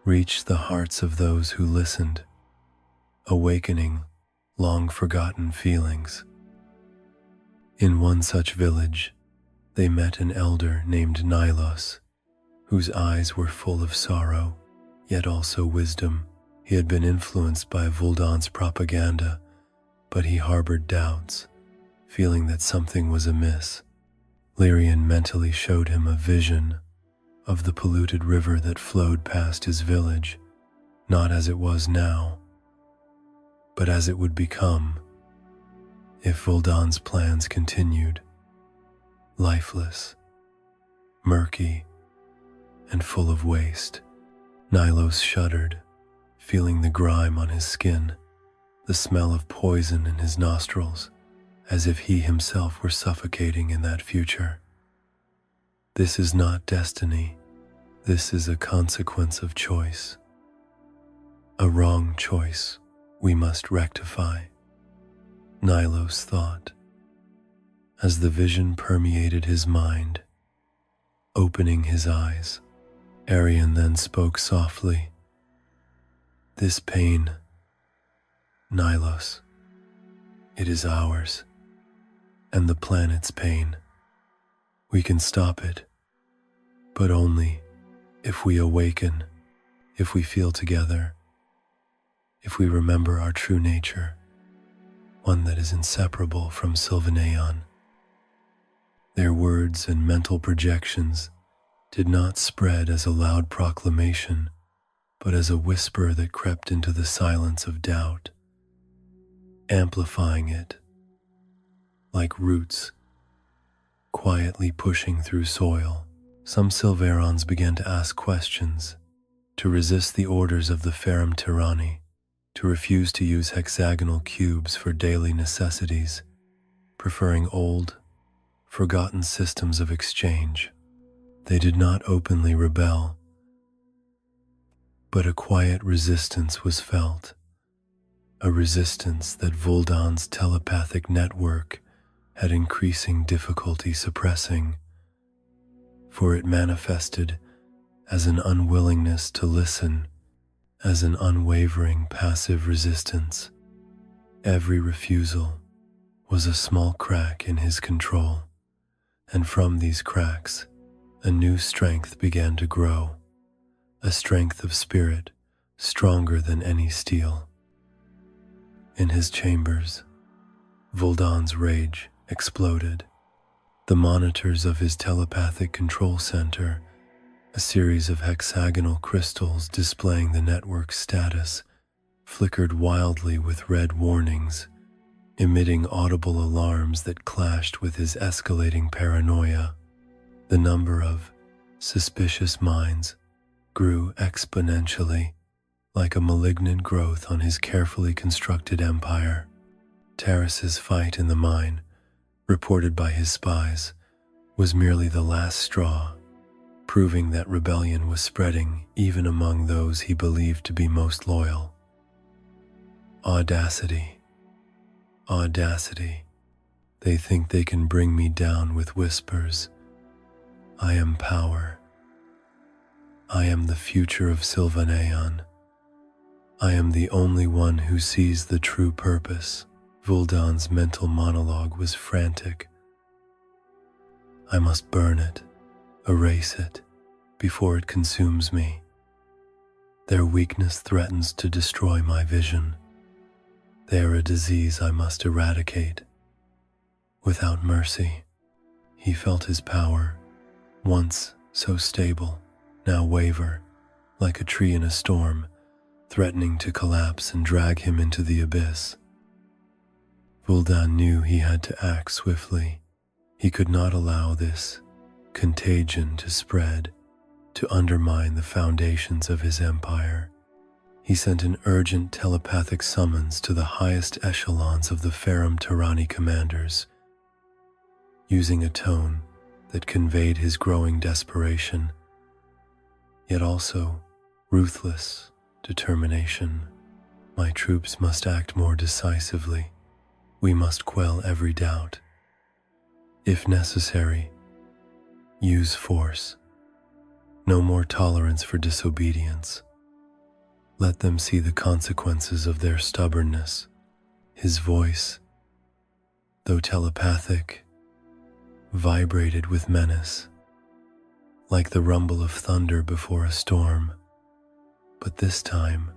reached the hearts of those who listened, awakening long-forgotten feelings. In one such village, they met an elder named Nylos, whose eyes were full of sorrow, yet also wisdom. He had been influenced by Vuldan's propaganda, but he harbored doubts, feeling that something was amiss. Lyrian mentally showed him a vision of the polluted river that flowed past his village, not as it was now, but as it would become if Vuldan's plans continued. Lifeless, murky, and full of waste. Nylos shuddered, feeling the grime on his skin, the smell of poison in his nostrils, as if he himself were suffocating in that future. This is not destiny. This is a consequence of choice. A wrong choice we must rectify, Nylos thought, as the vision permeated his mind. Opening his eyes, Arian then spoke softly. This pain, Nylos, it is ours, and the planet's pain. We can stop it, but only if we awaken, if we feel together, if we remember our true nature, one that is inseparable from Sylvaneon. Their words and mental projections did not spread as a loud proclamation, but as a whisper that crept into the silence of doubt, amplifying it, like roots quietly pushing through soil. Some Sylvaerons began to ask questions, to resist the orders of the Ferrum Tyranni, to refuse to use hexagonal cubes for daily necessities, preferring old, forgotten systems of exchange. They did not openly rebel, but a quiet resistance was felt, a resistance that Vuldan's telepathic network had increasing difficulty suppressing, for it manifested as an unwillingness to listen, as an unwavering passive resistance. Every refusal was a small crack in his control, and from these cracks, a new strength began to grow, a strength of spirit stronger than any steel. In his chambers, Vuldan's rage exploded. The monitors of his telepathic control center, a series of hexagonal crystals displaying the network's status, flickered wildly with red warnings, emitting audible alarms that clashed with his escalating paranoia. The number of suspicious minds grew exponentially, like a malignant growth on his carefully constructed empire. Terrace's fight in the mine, reported by his spies, was merely the last straw, proving that rebellion was spreading even among those he believed to be most loyal. Audacity. Audacity. They think they can bring me down with whispers. I am power. I am the future of Sylvaeron. I am the only one who sees the true purpose. Vuldan's mental monologue was frantic. I must burn it, erase it, before it consumes me. Their weakness threatens to destroy my vision. They are a disease I must eradicate. Without mercy, he felt his power, once so stable, now waver, like a tree in a storm, threatening to collapse and drag him into the abyss. Vuldan knew he had to act swiftly. He could not allow this contagion to spread, to undermine the foundations of his empire. He sent an urgent telepathic summons to the highest echelons of the Ferrum Tyranny commanders, using a tone that conveyed his growing desperation, yet also ruthless determination. My troops must act more decisively. We must quell every doubt. If necessary, use force. No more tolerance for disobedience. Let them see the consequences of their stubbornness. His voice, though telepathic, vibrated with menace, like the rumble of thunder before a storm. But this time,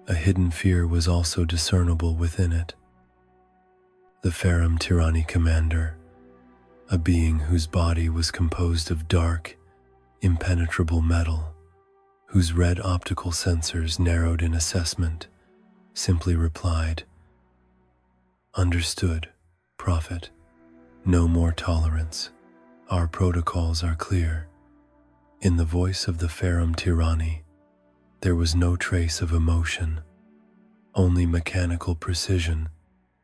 a hidden fear was also discernible within it. The Ferrum Tyranny commander, a being whose body was composed of dark, impenetrable metal, whose red optical sensors narrowed in assessment, simply replied, "Understood, Prophet. No more tolerance. Our protocols are clear." In the voice of the Ferrum Tyranny, there was no trace of emotion, only mechanical precision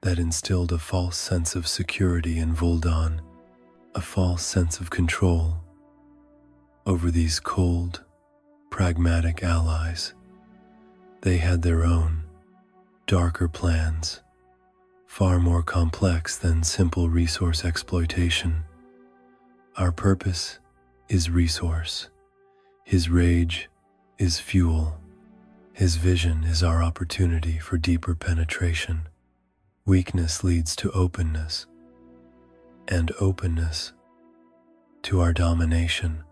that instilled a false sense of security in Vuldan, a false sense of control over these cold, pragmatic allies. They had their own, darker plans, far more complex than simple resource exploitation. Our purpose is resource. His rage is fuel. His vision is our opportunity for deeper penetration. Weakness leads to openness, and openness to our domination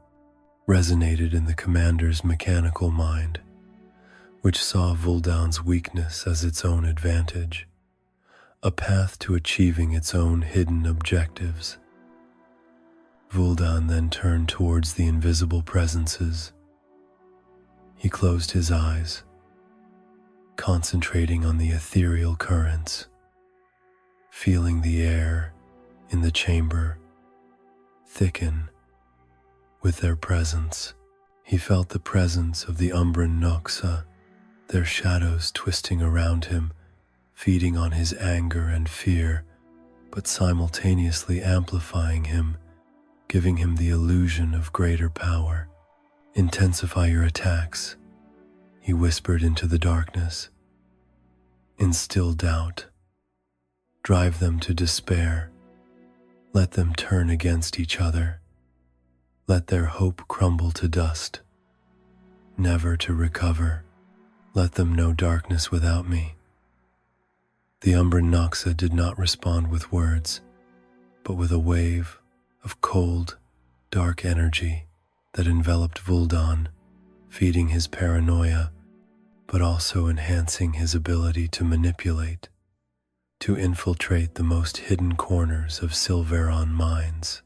resonated in the commander's mechanical mind, which saw Vuldan's weakness as its own advantage, a path to achieving its own hidden objectives. Vuldan then turned towards the invisible presences. He closed his eyes, concentrating on the ethereal currents, feeling the air in the chamber thicken with their presence. He felt the presence of the Umbran Noxa, their shadows twisting around him, feeding on his anger and fear, but simultaneously amplifying him, giving him the illusion of greater power. "Intensify your attacks," he whispered into the darkness. "Instill doubt. Drive them to despair. Let them turn against each other. Let their hope crumble to dust, never to recover. Let them know darkness without me." The Umbran Noxa did not respond with words, but with a wave of cold, dark energy that enveloped Vuldan, feeding his paranoia, but also enhancing his ability to manipulate, to infiltrate the most hidden corners of Sylvaeron minds.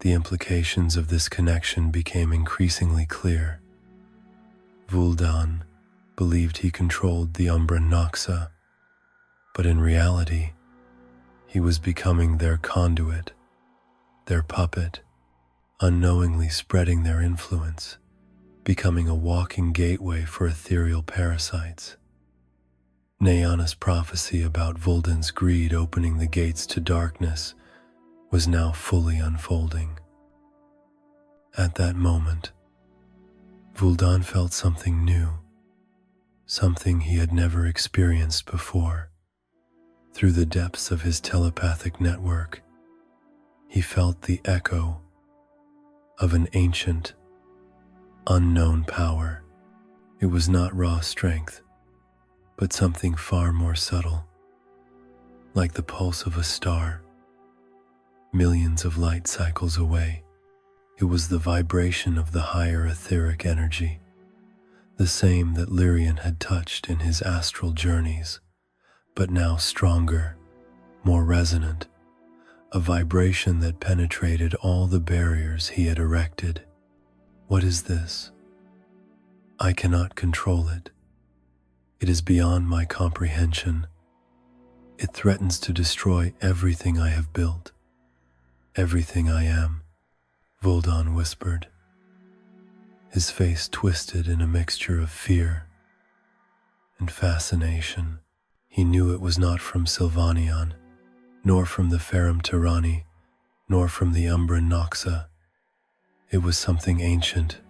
The implications of this connection became increasingly clear. Vuldan believed he controlled the Umbran Noxa, but in reality, he was becoming their conduit, their puppet, unknowingly spreading their influence, becoming a walking gateway for ethereal parasites. Naeana's prophecy about Vuldan's greed opening the gates to darkness was now fully unfolding. At that moment, Vuldan felt something new, something he had never experienced before. Through the depths of his telepathic network, he felt the echo of an ancient, unknown power. It was not raw strength, but something far more subtle, like the pulse of a star, millions of light cycles away. It was the vibration of the higher etheric energy, the same that Lyrian had touched in his astral journeys, but now stronger, more resonant, a vibration that penetrated all the barriers he had erected. What is this? I cannot control it. It is beyond my comprehension. It threatens to destroy everything I have built, everything I am, Vuldan whispered. His face twisted in a mixture of fear and fascination. He knew it was not from Sylvaeon, nor from the Ferrum Tyranni, nor from the Umbra Noxa. It was something ancient,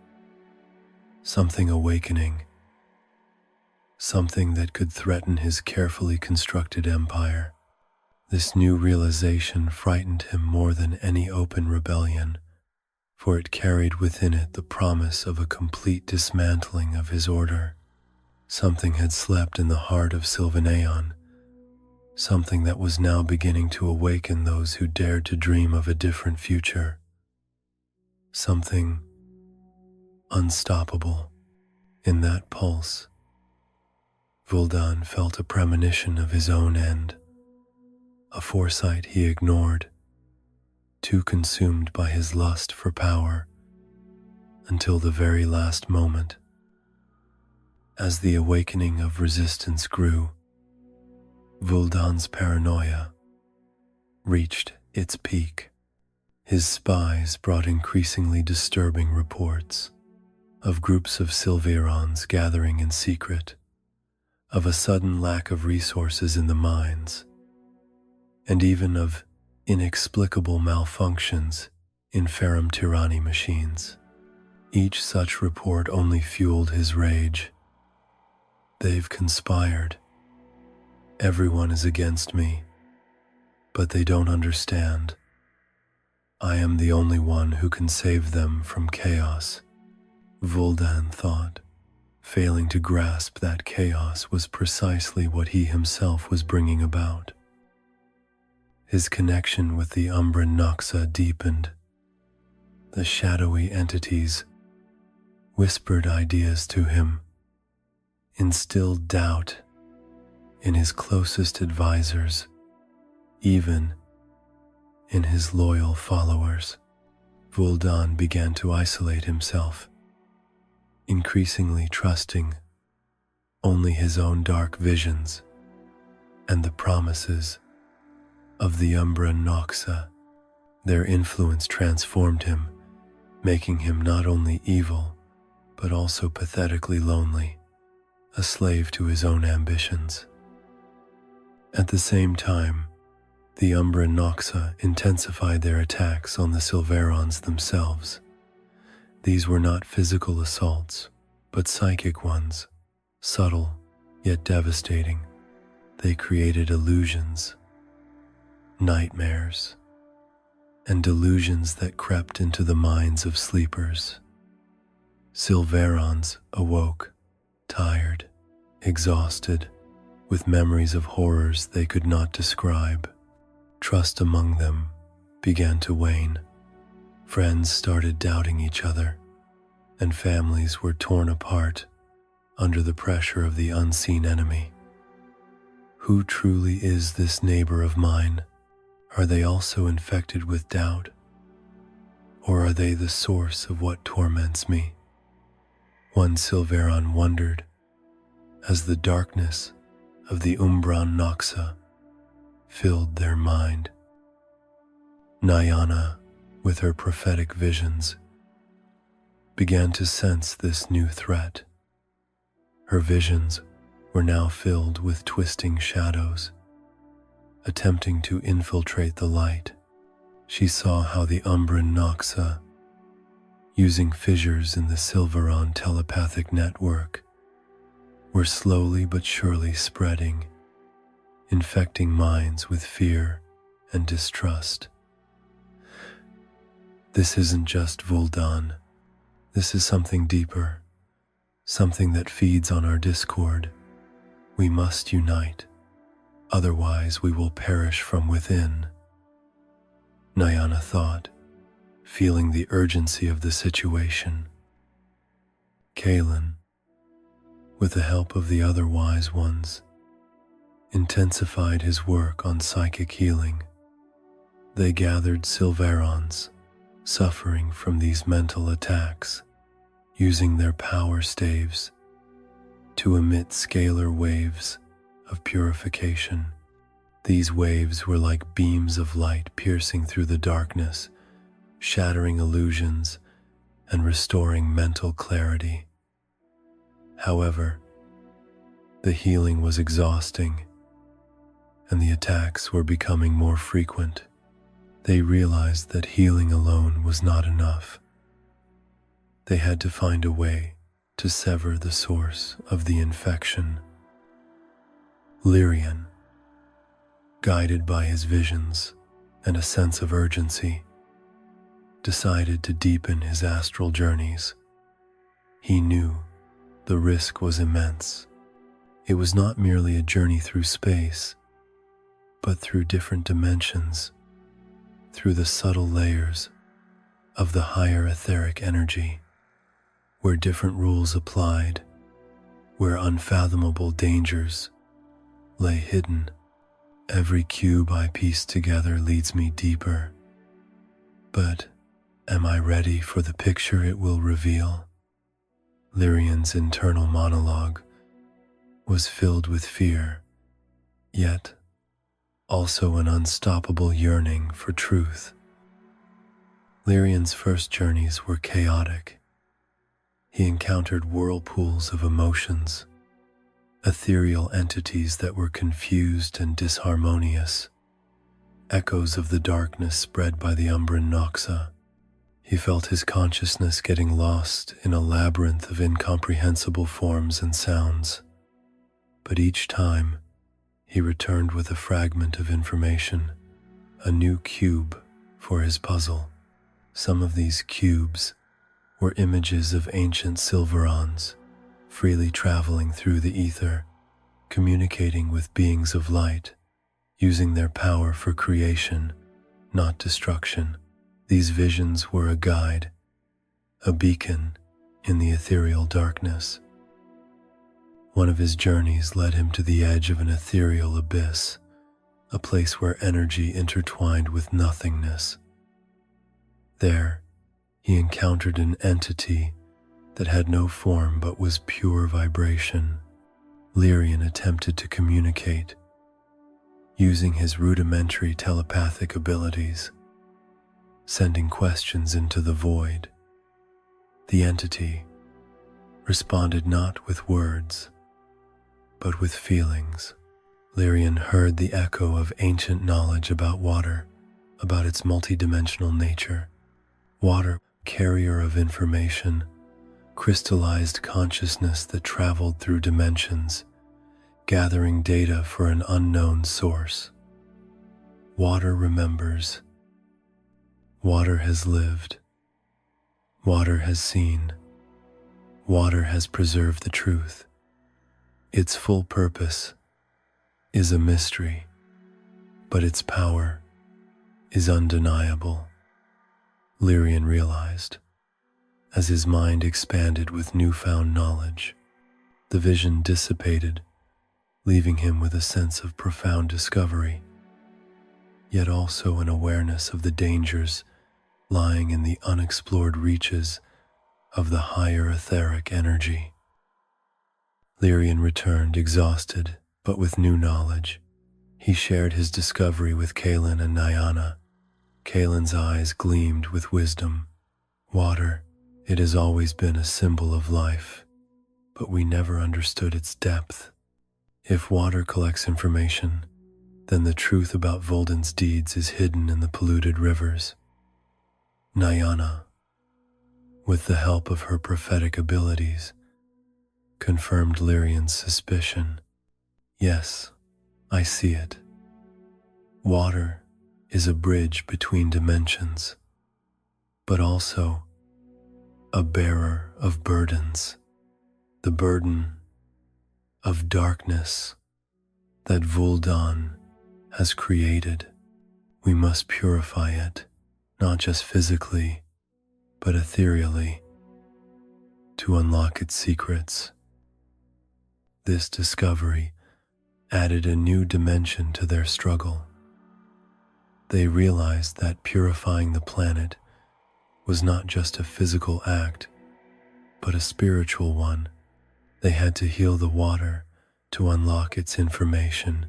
something awakening, something that could threaten his carefully constructed empire. This new realization frightened him more than any open rebellion, for it carried within it the promise of a complete dismantling of his order. Something had slept in the heart of Sylvaeon, something that was now beginning to awaken those who dared to dream of a different future. Something unstoppable. In that pulse, Vuldan felt a premonition of his own end, a foresight he ignored, too consumed by his lust for power, until the very last moment. As the awakening of resistance grew, Vuldan's paranoia reached its peak. His spies brought increasingly disturbing reports of groups of Sylvaerons gathering in secret, of a sudden lack of resources in the mines, and even of inexplicable malfunctions in Ferrum Tyranni machines. Each such report only fueled his rage. They've conspired. Everyone is against me, but they don't understand. I am the only one who can save them from chaos, Vuldan thought, failing to grasp that chaos was precisely what he himself was bringing about. His connection with the Umbra Noxa deepened. The shadowy entities whispered ideas to him, instilled doubt in his closest advisors, even in his loyal followers. Vuldan began to isolate himself, increasingly trusting only his own dark visions and the promises of the Umbra Noxa. Their influence transformed him, making him not only evil, but also pathetically lonely, a slave to his own ambitions. At the same time, the Umbra Noxa intensified their attacks on the Sylvaerons themselves. These were not physical assaults, but psychic ones, subtle yet devastating. They created illusions, nightmares, and delusions that crept into the minds of sleepers. Sylvaerons awoke, tired, exhausted, with memories of horrors they could not describe. Trust among them began to wane. Friends started doubting each other, and families were torn apart under the pressure of the unseen enemy. Who truly is this neighbor of mine? Are they also infected with doubt? Or are they the source of what torments me? One Sylvaeron wondered as the darkness of the Umbran Noxa filled their mind. Nyana, with her prophetic visions, began to sense this new threat. Her visions were now filled with twisting shadows, attempting to infiltrate the light. She saw how the Umbran Noxa, using fissures in the Sylvaeron telepathic network, were slowly but surely spreading, infecting minds with fear and distrust. This isn't just Vuldan. This is something deeper, something that feeds on our discord. We must unite, otherwise we will perish from within. Nyana thought, feeling the urgency of the situation. Kalen, with the help of the other wise ones, intensified his work on psychic healing. They gathered Sylvaerons, suffering from these mental attacks, using their power staves to emit scalar waves of purification. These waves were like beams of light piercing through the darkness, shattering illusions and restoring mental clarity. However, the healing was exhausting, and the attacks were becoming more frequent. They realized that healing alone was not enough. They had to find a way to sever the source of the infection. Lyrian, guided by his visions and a sense of urgency, decided to deepen his astral journeys. He knew the risk was immense. It was not merely a journey through space, but through different dimensions, through the subtle layers of the higher etheric energy, where different rules applied, where unfathomable dangers lay hidden. Every cube I piece together leads me deeper. But am I ready for the picture it will reveal? Lyrian's internal monologue was filled with fear, yet also an unstoppable yearning for truth. Lyrian's first journeys were chaotic. He encountered whirlpools of emotions, ethereal entities that were confused and disharmonious, echoes of the darkness spread by the Umbran Noxa. He felt his consciousness getting lost in a labyrinth of incomprehensible forms and sounds. But each time, he returned with a fragment of information, a new cube for his puzzle. Some of these cubes were images of ancient Sylvaerons, freely traveling through the ether, communicating with beings of light, using their power for creation, not destruction. These visions were a guide, a beacon in the ethereal darkness. One of his journeys led him to the edge of an ethereal abyss, a place where energy intertwined with nothingness. There, he encountered an entity that had no form but was pure vibration. Lyrian attempted to communicate, using his rudimentary telepathic abilities, sending questions into the void. The entity responded not with words, but with feelings. Lyrian heard the echo of ancient knowledge about water, about its multidimensional nature. Water, carrier of information, crystallized consciousness that traveled through dimensions, gathering data for an unknown source. Water remembers. Water has lived. Water has seen. Water has preserved the truth. Its full purpose is a mystery, but its power is undeniable. Lyrian realized, as his mind expanded with newfound knowledge. The vision dissipated, leaving him with a sense of profound discovery, yet also an awareness of the dangers lying in the unexplored reaches of the higher etheric energy. Lyrian returned exhausted But with new knowledge, he shared his discovery with Kaelin and Nyana. Kaelin's eyes gleamed with wisdom. Water, it has always been a symbol of life, but we never understood its depth. If water collects information, then the truth about Vuldan's deeds is hidden in the polluted rivers. Nyana, with the help of her prophetic abilities, confirmed Lyrion's suspicion. Yes, I see it. Water is a bridge between dimensions, but also a bearer of burdens. The burden of darkness that Vuldan has created. We must purify it, not just physically, but ethereally, to unlock its secrets. This discovery added a new dimension to their struggle. They realized that purifying the planet was not just a physical act, but a spiritual one. They had to heal the water to unlock its information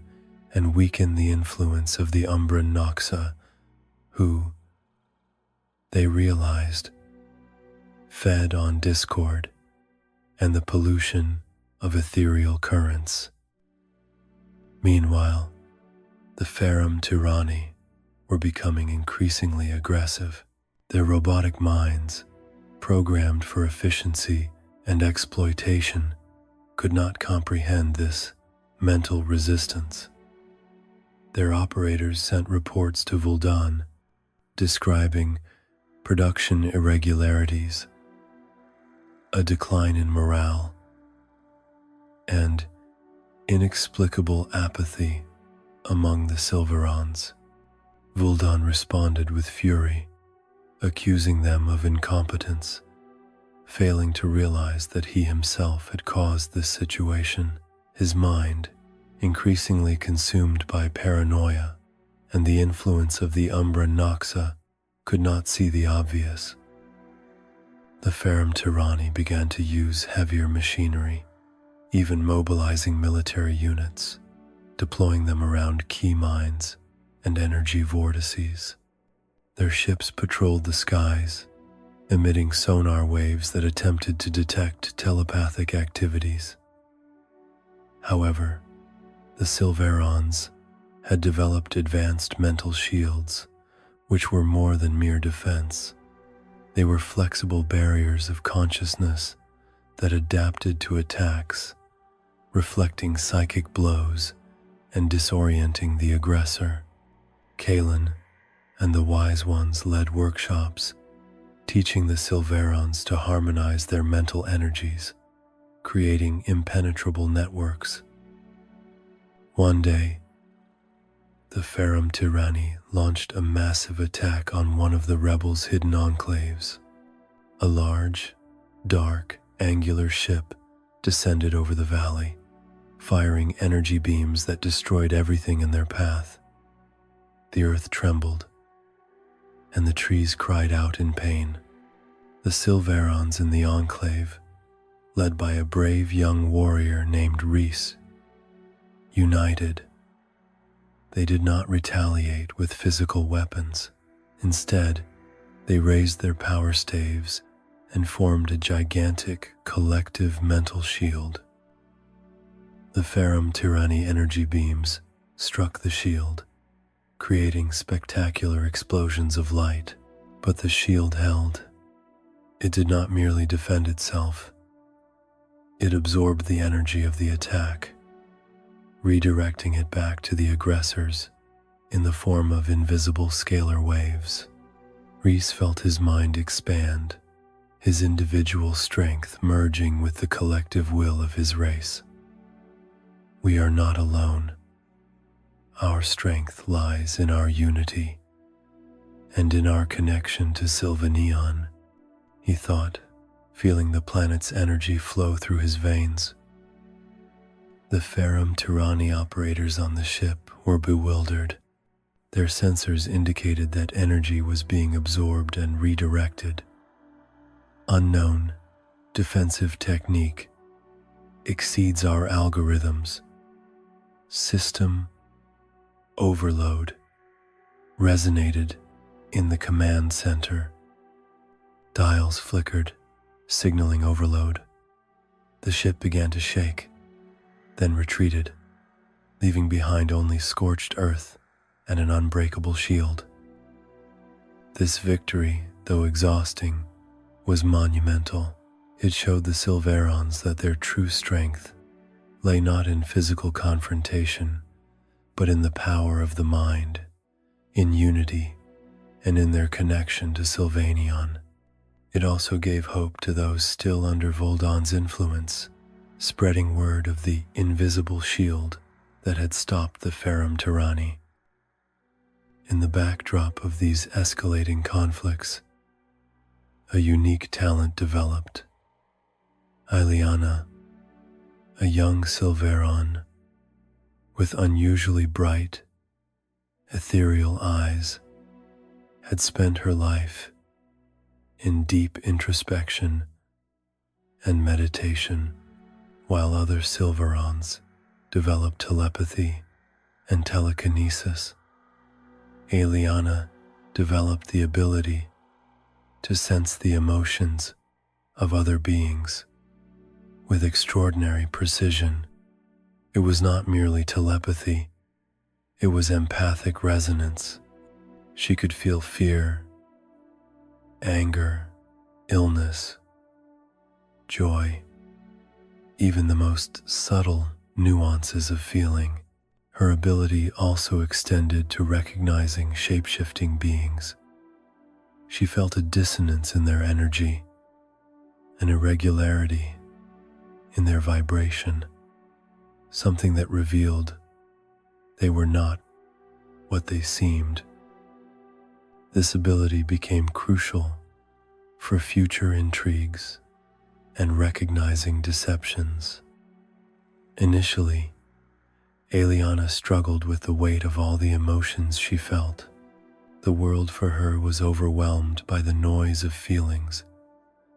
and weaken the influence of the Umbra Noxa, who, they realized, fed on discord and the pollution of ethereal currents. Meanwhile, the Ferrum Tyranni were becoming increasingly aggressive. Their robotic minds, programmed for efficiency and exploitation, could not comprehend this mental resistance. Their operators sent reports to Vuldan describing production irregularities, a decline in morale, and inexplicable apathy among the Sylvaerons. Vuldan responded with fury, accusing them of incompetence, failing to realize that he himself had caused this situation. His mind, increasingly consumed by paranoia and the influence of the Umbra Noxa, could not see the obvious. The Ferrum Tyranni began to use heavier machinery, even mobilizing military units, deploying them around key mines and energy vortices. Their ships patrolled the skies, emitting sonar waves that attempted to detect telepathic activities. However, the Sylvaerons had developed advanced mental shields, which were more than mere defense. They were flexible barriers of consciousness that adapted to attacks, reflecting psychic blows and disorienting the aggressor. Kaelin and the Wise Ones led workshops, teaching the Sylvaerons to harmonize their mental energies, creating impenetrable networks. One day, the Ferrum Tyranni launched a massive attack on one of the rebels' hidden enclaves. A large, dark, angular ship descended over the valley, firing energy beams that destroyed everything in their path. The earth trembled, and the trees cried out in pain. The Sylvaerons in the enclave, led by a brave young warrior named Rhys, united. They did not retaliate with physical weapons. Instead, they raised their power staves and formed a gigantic collective mental shield. The Ferrum Tyranni energy beams struck the shield, creating spectacular explosions of light, but the shield held. It did not merely defend itself. It absorbed the energy of the attack, redirecting it back to the aggressors in the form of invisible scalar waves. Rhys felt his mind expand, his individual strength merging with the collective will of his race. We are not alone. Our strength lies in our unity and in our connection to Sylvaeon, he thought, feeling the planet's energy flow through his veins. The Ferrum Tyranni operators on the ship were bewildered. Their sensors indicated that energy was being absorbed and redirected. Unknown, defensive technique exceeds our algorithms, system overload resonated in the command center. Dials flickered, signaling overload. The ship began to shake, then retreated, leaving behind only scorched earth and an unbreakable shield. This victory, though exhausting, was monumental. It showed the Sylvaerons that their true strength lay not in physical confrontation, but in the power of the mind, in unity, and in their connection to Sylvaeon. It also gave hope to those still under Vuldan's influence, spreading word of the invisible shield that had stopped the Ferrum tyranny. In the backdrop of these escalating conflicts, a unique talent developed. Ileana, a young Sylvaeron with unusually bright, ethereal eyes, had spent her life in deep introspection and meditation, while other Sylvaerons developed telepathy and telekinesis. Ileana developed the ability to sense the emotions of other beings with extraordinary precision. It was not merely telepathy, it was empathic resonance. She could feel fear, anger, illness, joy, even the most subtle nuances of feeling. Her ability also extended to recognizing shape-shifting beings. She felt a dissonance in their energy, an irregularity in their vibration, something that revealed they were not what they seemed. This ability became crucial for future intrigues and recognizing deceptions. Initially, Ileana struggled with the weight of all the emotions she felt. The world for her was overwhelmed by the noise of feelings,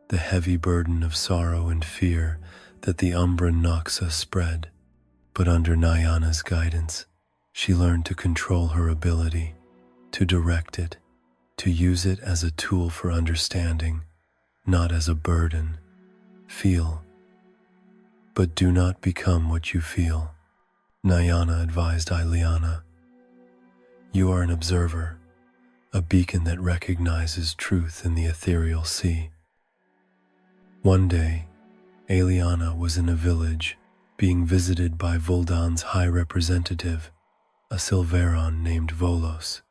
the heavy burden of sorrow and fear that the Umbra Noxa spread. But under Nyana's guidance, she learned to control her ability, to direct it, to use it as a tool for understanding, not as a burden. Feel, but do not become what you feel, Nyana advised Ileana. You are an observer, a beacon that recognizes truth in the ethereal sea. One day, Ileana was in a village being visited by Vuldan's high representative, a Sylvaeron named Volos,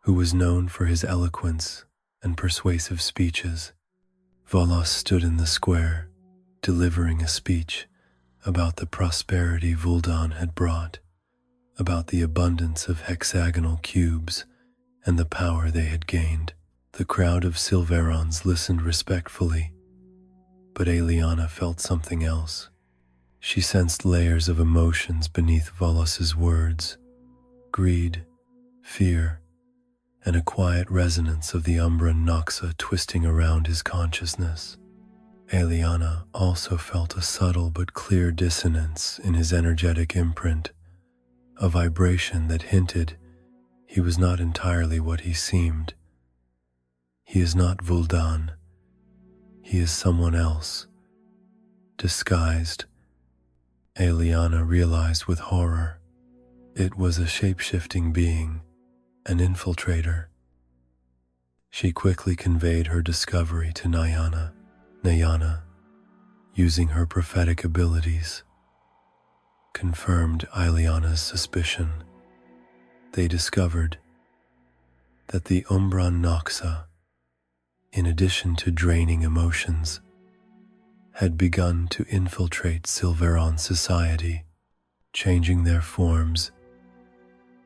who was known for his eloquence and persuasive speeches. Volos stood in the square, delivering a speech about the prosperity Vuldan had brought, about the abundance of hexagonal cubes and the power they had gained. The crowd of Sylvaerons listened respectfully, but Ileana felt something else. She sensed layers of emotions beneath Volos's words: greed, fear, and a quiet resonance of the Umbra Noxa twisting around his consciousness. Ileana also felt a subtle but clear dissonance in his energetic imprint, a vibration that hinted he was not entirely what he seemed. He is not Vuldan. He is someone else, disguised. Ileana realized with horror. It was a shape-shifting being, an infiltrator. She quickly conveyed her discovery to Nyana. Nyana, using her prophetic abilities, confirmed Ileana's suspicion. They discovered that the Umbra Noxa, in addition to draining emotions, had begun to infiltrate Sylvaeron society, changing their forms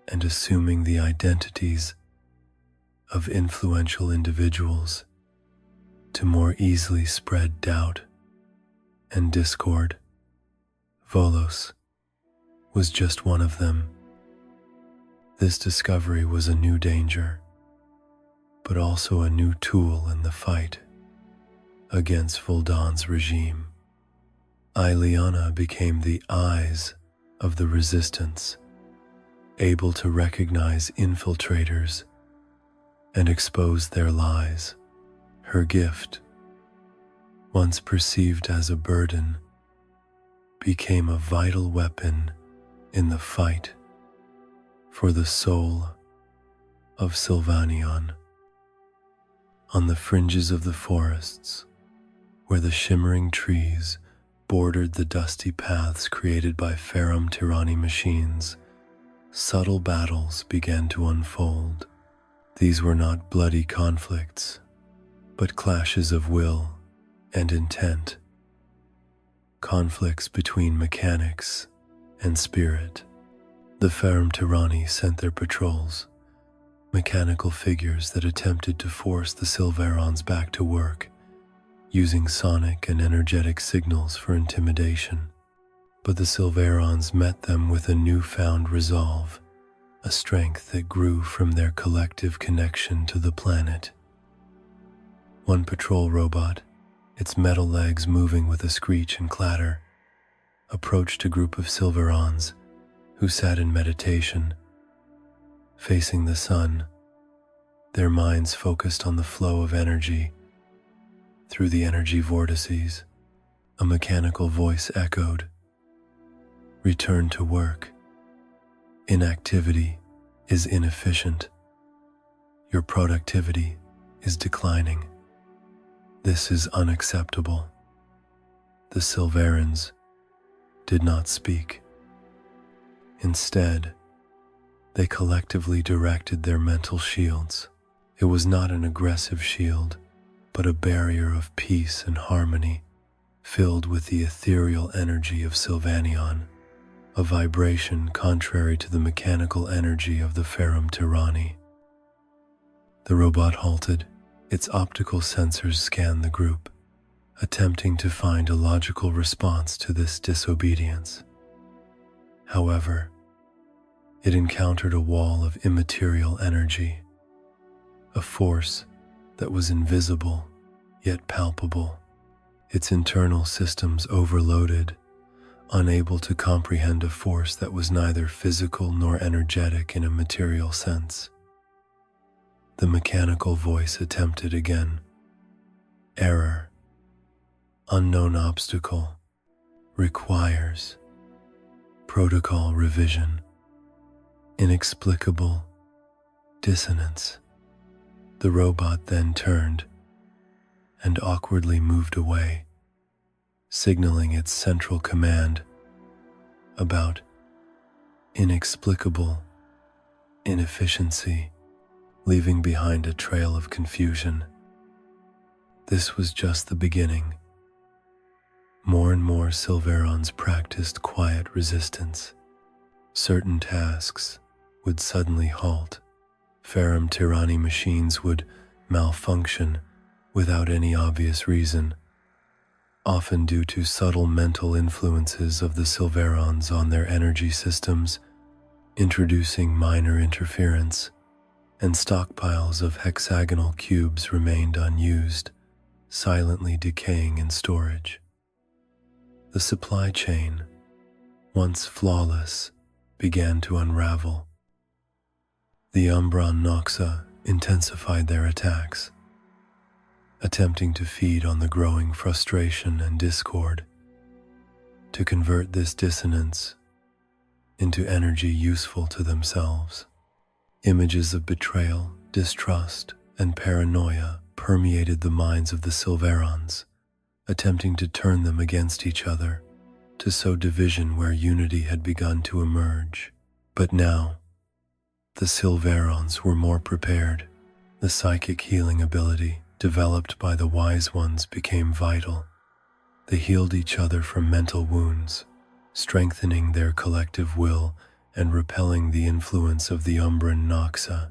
and assuming the identities of influential individuals to more easily spread doubt and discord. Volos was just one of them. This discovery was a new danger, but also a new tool in the fight against Vuldan's regime. Ileana became the eyes of the resistance, able to recognize infiltrators and expose their lies. Her gift, once perceived as a burden, became a vital weapon in the fight for the soul of Sylvaeron. On the fringes of the forests, where the shimmering trees bordered the dusty paths created by Ferrum Tyranny machines, subtle battles began to unfold. These were not bloody conflicts, but clashes of will and intent, conflicts between mechanics and spirit. The Ferrum Tyranny sent their patrols, mechanical figures that attempted to force the Sylvaerons back to work, using sonic and energetic signals for intimidation. But the Sylvaerons met them with a newfound resolve, a strength that grew from their collective connection to the planet. One patrol robot, its metal legs moving with a screech and clatter, approached a group of Sylvaerons who sat in meditation, facing the sun, their minds focused on the flow of energy. Through the energy vortices, a mechanical voice echoed, "Return to work. Inactivity is inefficient. Your productivity is declining. This is unacceptable." The Sylvaerons did not speak. Instead, they collectively directed their mental shields. It was not an aggressive shield, but a barrier of peace and harmony, filled with the ethereal energy of Sylvaeon, a vibration contrary to the mechanical energy of the Ferrum Tyranny. The robot halted. Its optical sensors scanned the group, attempting to find a logical response to this disobedience. However, it encountered a wall of immaterial energy, a force that was invisible yet palpable, its internal systems overloaded, unable to comprehend a force that was neither physical nor energetic in a material sense. The mechanical voice attempted again. "Error. Unknown obstacle. Requires protocol revision. Inexplicable dissonance." The robot then turned and awkwardly moved away, signaling its central command about inexplicable inefficiency, leaving behind a trail of confusion. This was just the beginning. More and more Sylvaerons practiced quiet resistance. Certain tasks would suddenly halt. Ferrum Tyranny machines would malfunction without any obvious reason, often due to subtle mental influences of the Sylvaerons on their energy systems, introducing minor interference, and stockpiles of hexagonal cubes remained unused, silently decaying in storage. The supply chain, once flawless, began to unravel. The Umbran Noxa intensified their attacks, attempting to feed on the growing frustration and discord. To convert this dissonance into energy useful to themselves, images of betrayal, distrust, and paranoia permeated the minds of the Sylvaerons, attempting to turn them against each other, to sow division where unity had begun to emerge. But now, the Sylvaerons were more prepared. The psychic healing ability developed by the Wise Ones became vital. They healed each other from mental wounds, strengthening their collective will and repelling the influence of the Umbran Noxa.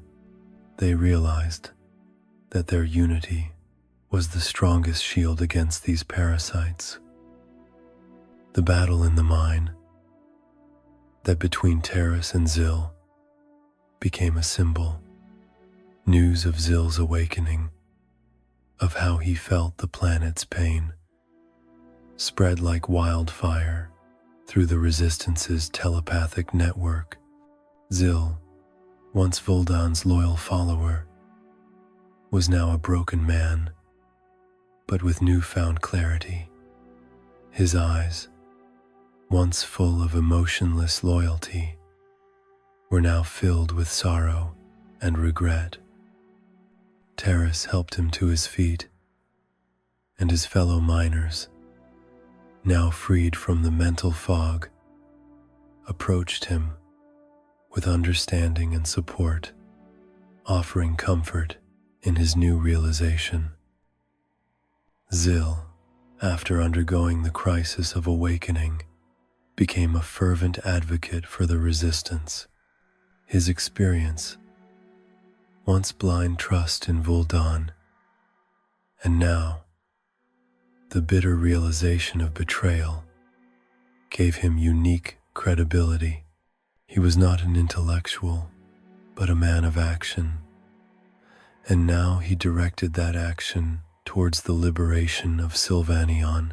They realized that their unity was the strongest shield against these parasites. The battle in the mine, that between Terrace and Zil, became a symbol. News of Zil's awakening, of how he felt the planet's pain, spread like wildfire, through the Resistance's telepathic network. Zil, once Vuldan's loyal follower, was now a broken man, but with newfound clarity. His eyes, once full of emotionless loyalty, were now filled with sorrow and regret. Terrace helped him to his feet, and his fellow miners, now freed from the mental fog, approached him with understanding and support, offering comfort in his new realization. Zil, after undergoing the crisis of awakening, became a fervent advocate for the Resistance. His experience, once blind trust in Vuldan, and now the bitter realization of betrayal, gave him unique credibility. He was not an intellectual, but a man of action, and now he directed that action towards the liberation of Sylvaeron.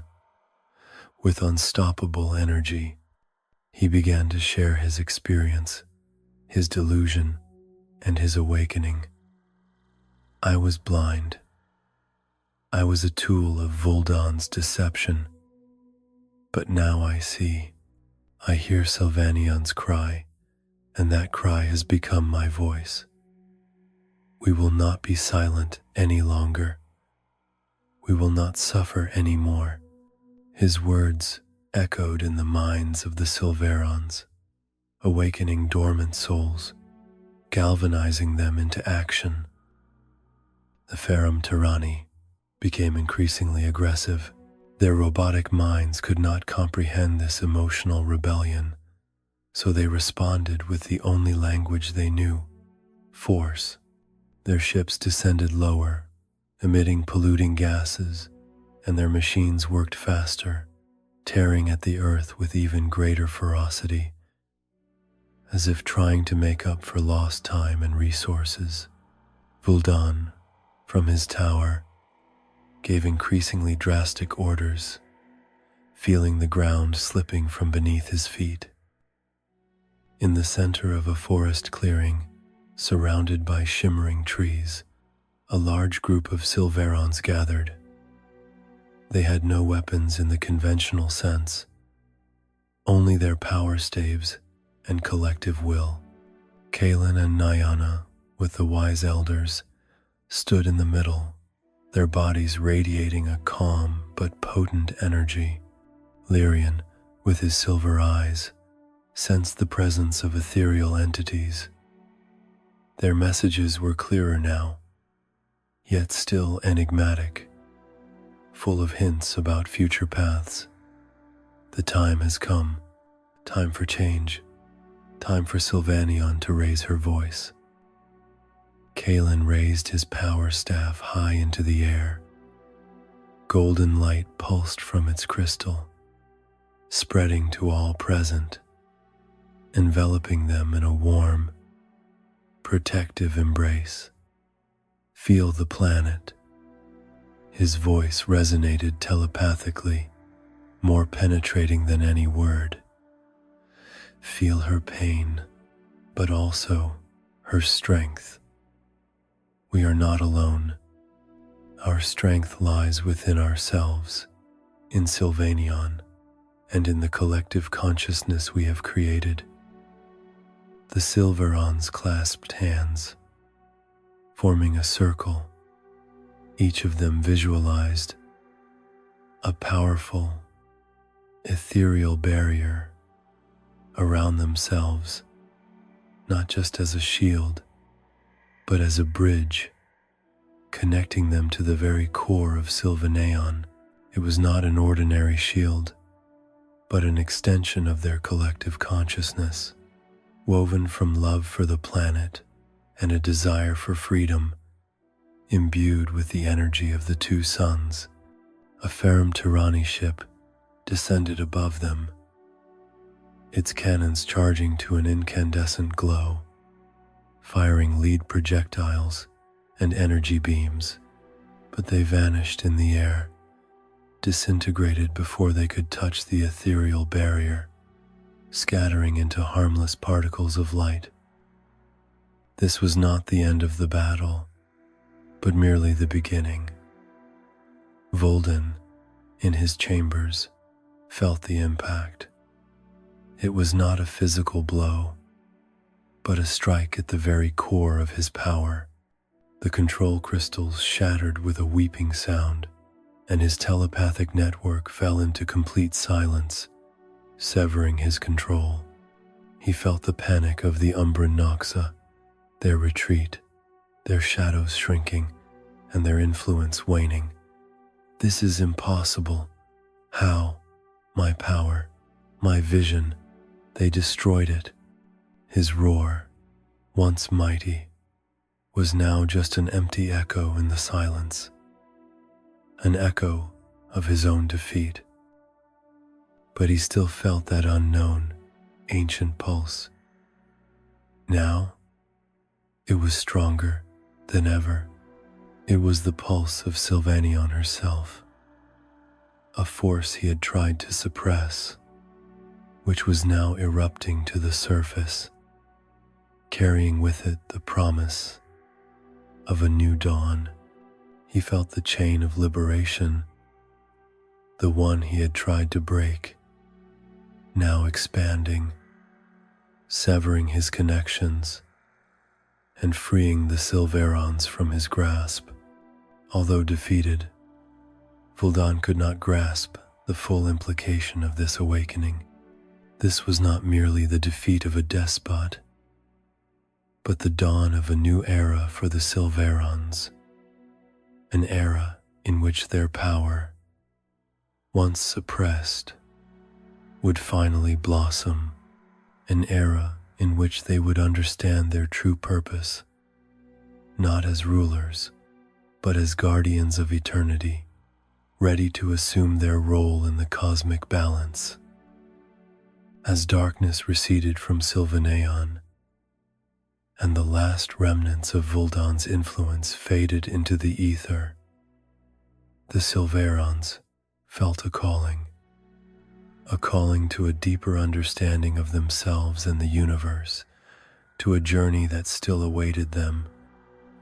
With unstoppable energy, he began to share his experience, his delusion, and his awakening. I was blind. I was a tool of Vuldan's deception. But now I see. I hear Sylvaeon's cry, and that cry has become my voice. We will not be silent any longer. We will not suffer any more. His words echoed in the minds of the Sylvaerons, awakening dormant souls, galvanizing them into action. The Ferrum Tyranni became increasingly aggressive. Their robotic minds could not comprehend this emotional rebellion, so they responded with the only language they knew: force. Their ships descended lower, emitting polluting gases, and their machines worked faster, tearing at the earth with even greater ferocity, as if trying to make up for lost time and resources. Vuldan, from his tower, gave increasingly drastic orders, feeling the ground slipping from beneath his feet. In the center of a forest clearing, surrounded by shimmering trees, a large group of Sylvaerons gathered. They had no weapons in the conventional sense, only their power staves and collective will. Kaelin and Nyana, with the wise elders, stood in the middle, their bodies radiating a calm but potent energy. Lyrian, with his silver eyes, sensed the presence of ethereal entities. Their messages were clearer now, yet still enigmatic, full of hints about future paths. The time has come, time for change, time for Sylvaeon to raise her voice. Kaelin raised his power staff high into the air. Golden light pulsed from its crystal, spreading to all present, enveloping them in a warm, protective embrace. Feel the planet. His voice resonated telepathically, more penetrating than any word. Feel her pain, but also her strength. We are not alone. Our strength lies within ourselves, in Sylvaeon, and in the collective consciousness we have created. The Sylvaerons clasped hands, forming a circle. Each of them visualized a powerful, ethereal barrier around themselves, not just as a shield, but as a bridge, connecting them to the very core of Sylvaeon. It was not an ordinary shield, but an extension of their collective consciousness, woven from love for the planet and a desire for freedom, imbued with the energy of the two suns. A Ferrum Tyranni ship descended above them, its cannons charging to an incandescent glow, firing lead projectiles and energy beams, but they vanished in the air, disintegrated before they could touch the ethereal barrier. scattering into harmless particles of light. This was not the end of the battle, but merely the beginning. Vuldan, in his chambers, felt the impact. It was not a physical blow, but a strike at the very core of his power. The control crystals shattered with a weeping sound, and his telepathic network fell into complete silence, severing his control. He felt the panic of the Umbran Noxa, their retreat, their shadows shrinking, and their influence waning. This is impossible. How? My power, my vision, they destroyed it. His roar, once mighty, was now just an empty echo in the silence, an echo of his own defeat. But he still felt that unknown, ancient pulse. Now, it was stronger than ever. It was the pulse of Sylvaeron herself, a force he had tried to suppress, which was now erupting to the surface, carrying with it the promise of a new dawn. He felt the chain of liberation, the one he had tried to break, now expanding, severing his connections and freeing the Sylvaerons from his grasp. Although defeated, Vuldan could not grasp the full implication of this awakening. This was not merely the defeat of a despot, but the dawn of a new era for the Sylvaerons, an era in which their power, once suppressed, would finally blossom, an era in which they would understand their true purpose, not as rulers, but as guardians of eternity, ready to assume their role in the cosmic balance. As darkness receded from Sylvaeon, and the last remnants of Vuldan's influence faded into the ether, the Sylvaerons felt a calling to a deeper understanding of themselves and the universe, to a journey that still awaited them.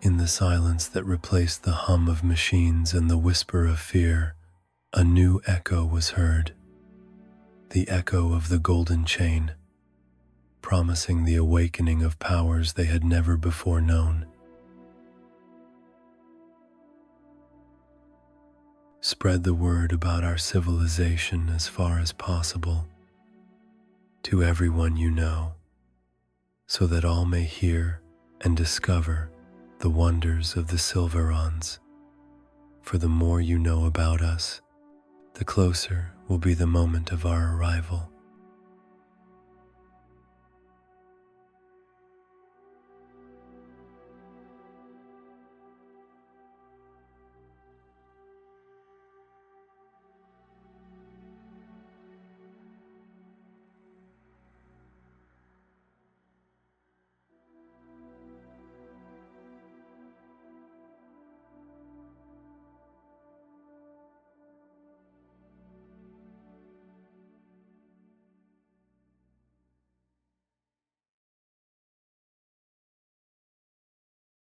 In the silence that replaced the hum of machines and the whisper of fear, a new echo was heard, the echo of the golden chain, promising the awakening of powers they had never before known. Spread the word about our civilization as far as possible, to everyone you know, so that all may hear and discover the wonders of the Sylvaerons. For the more you know about us, the closer will be the moment of our arrival.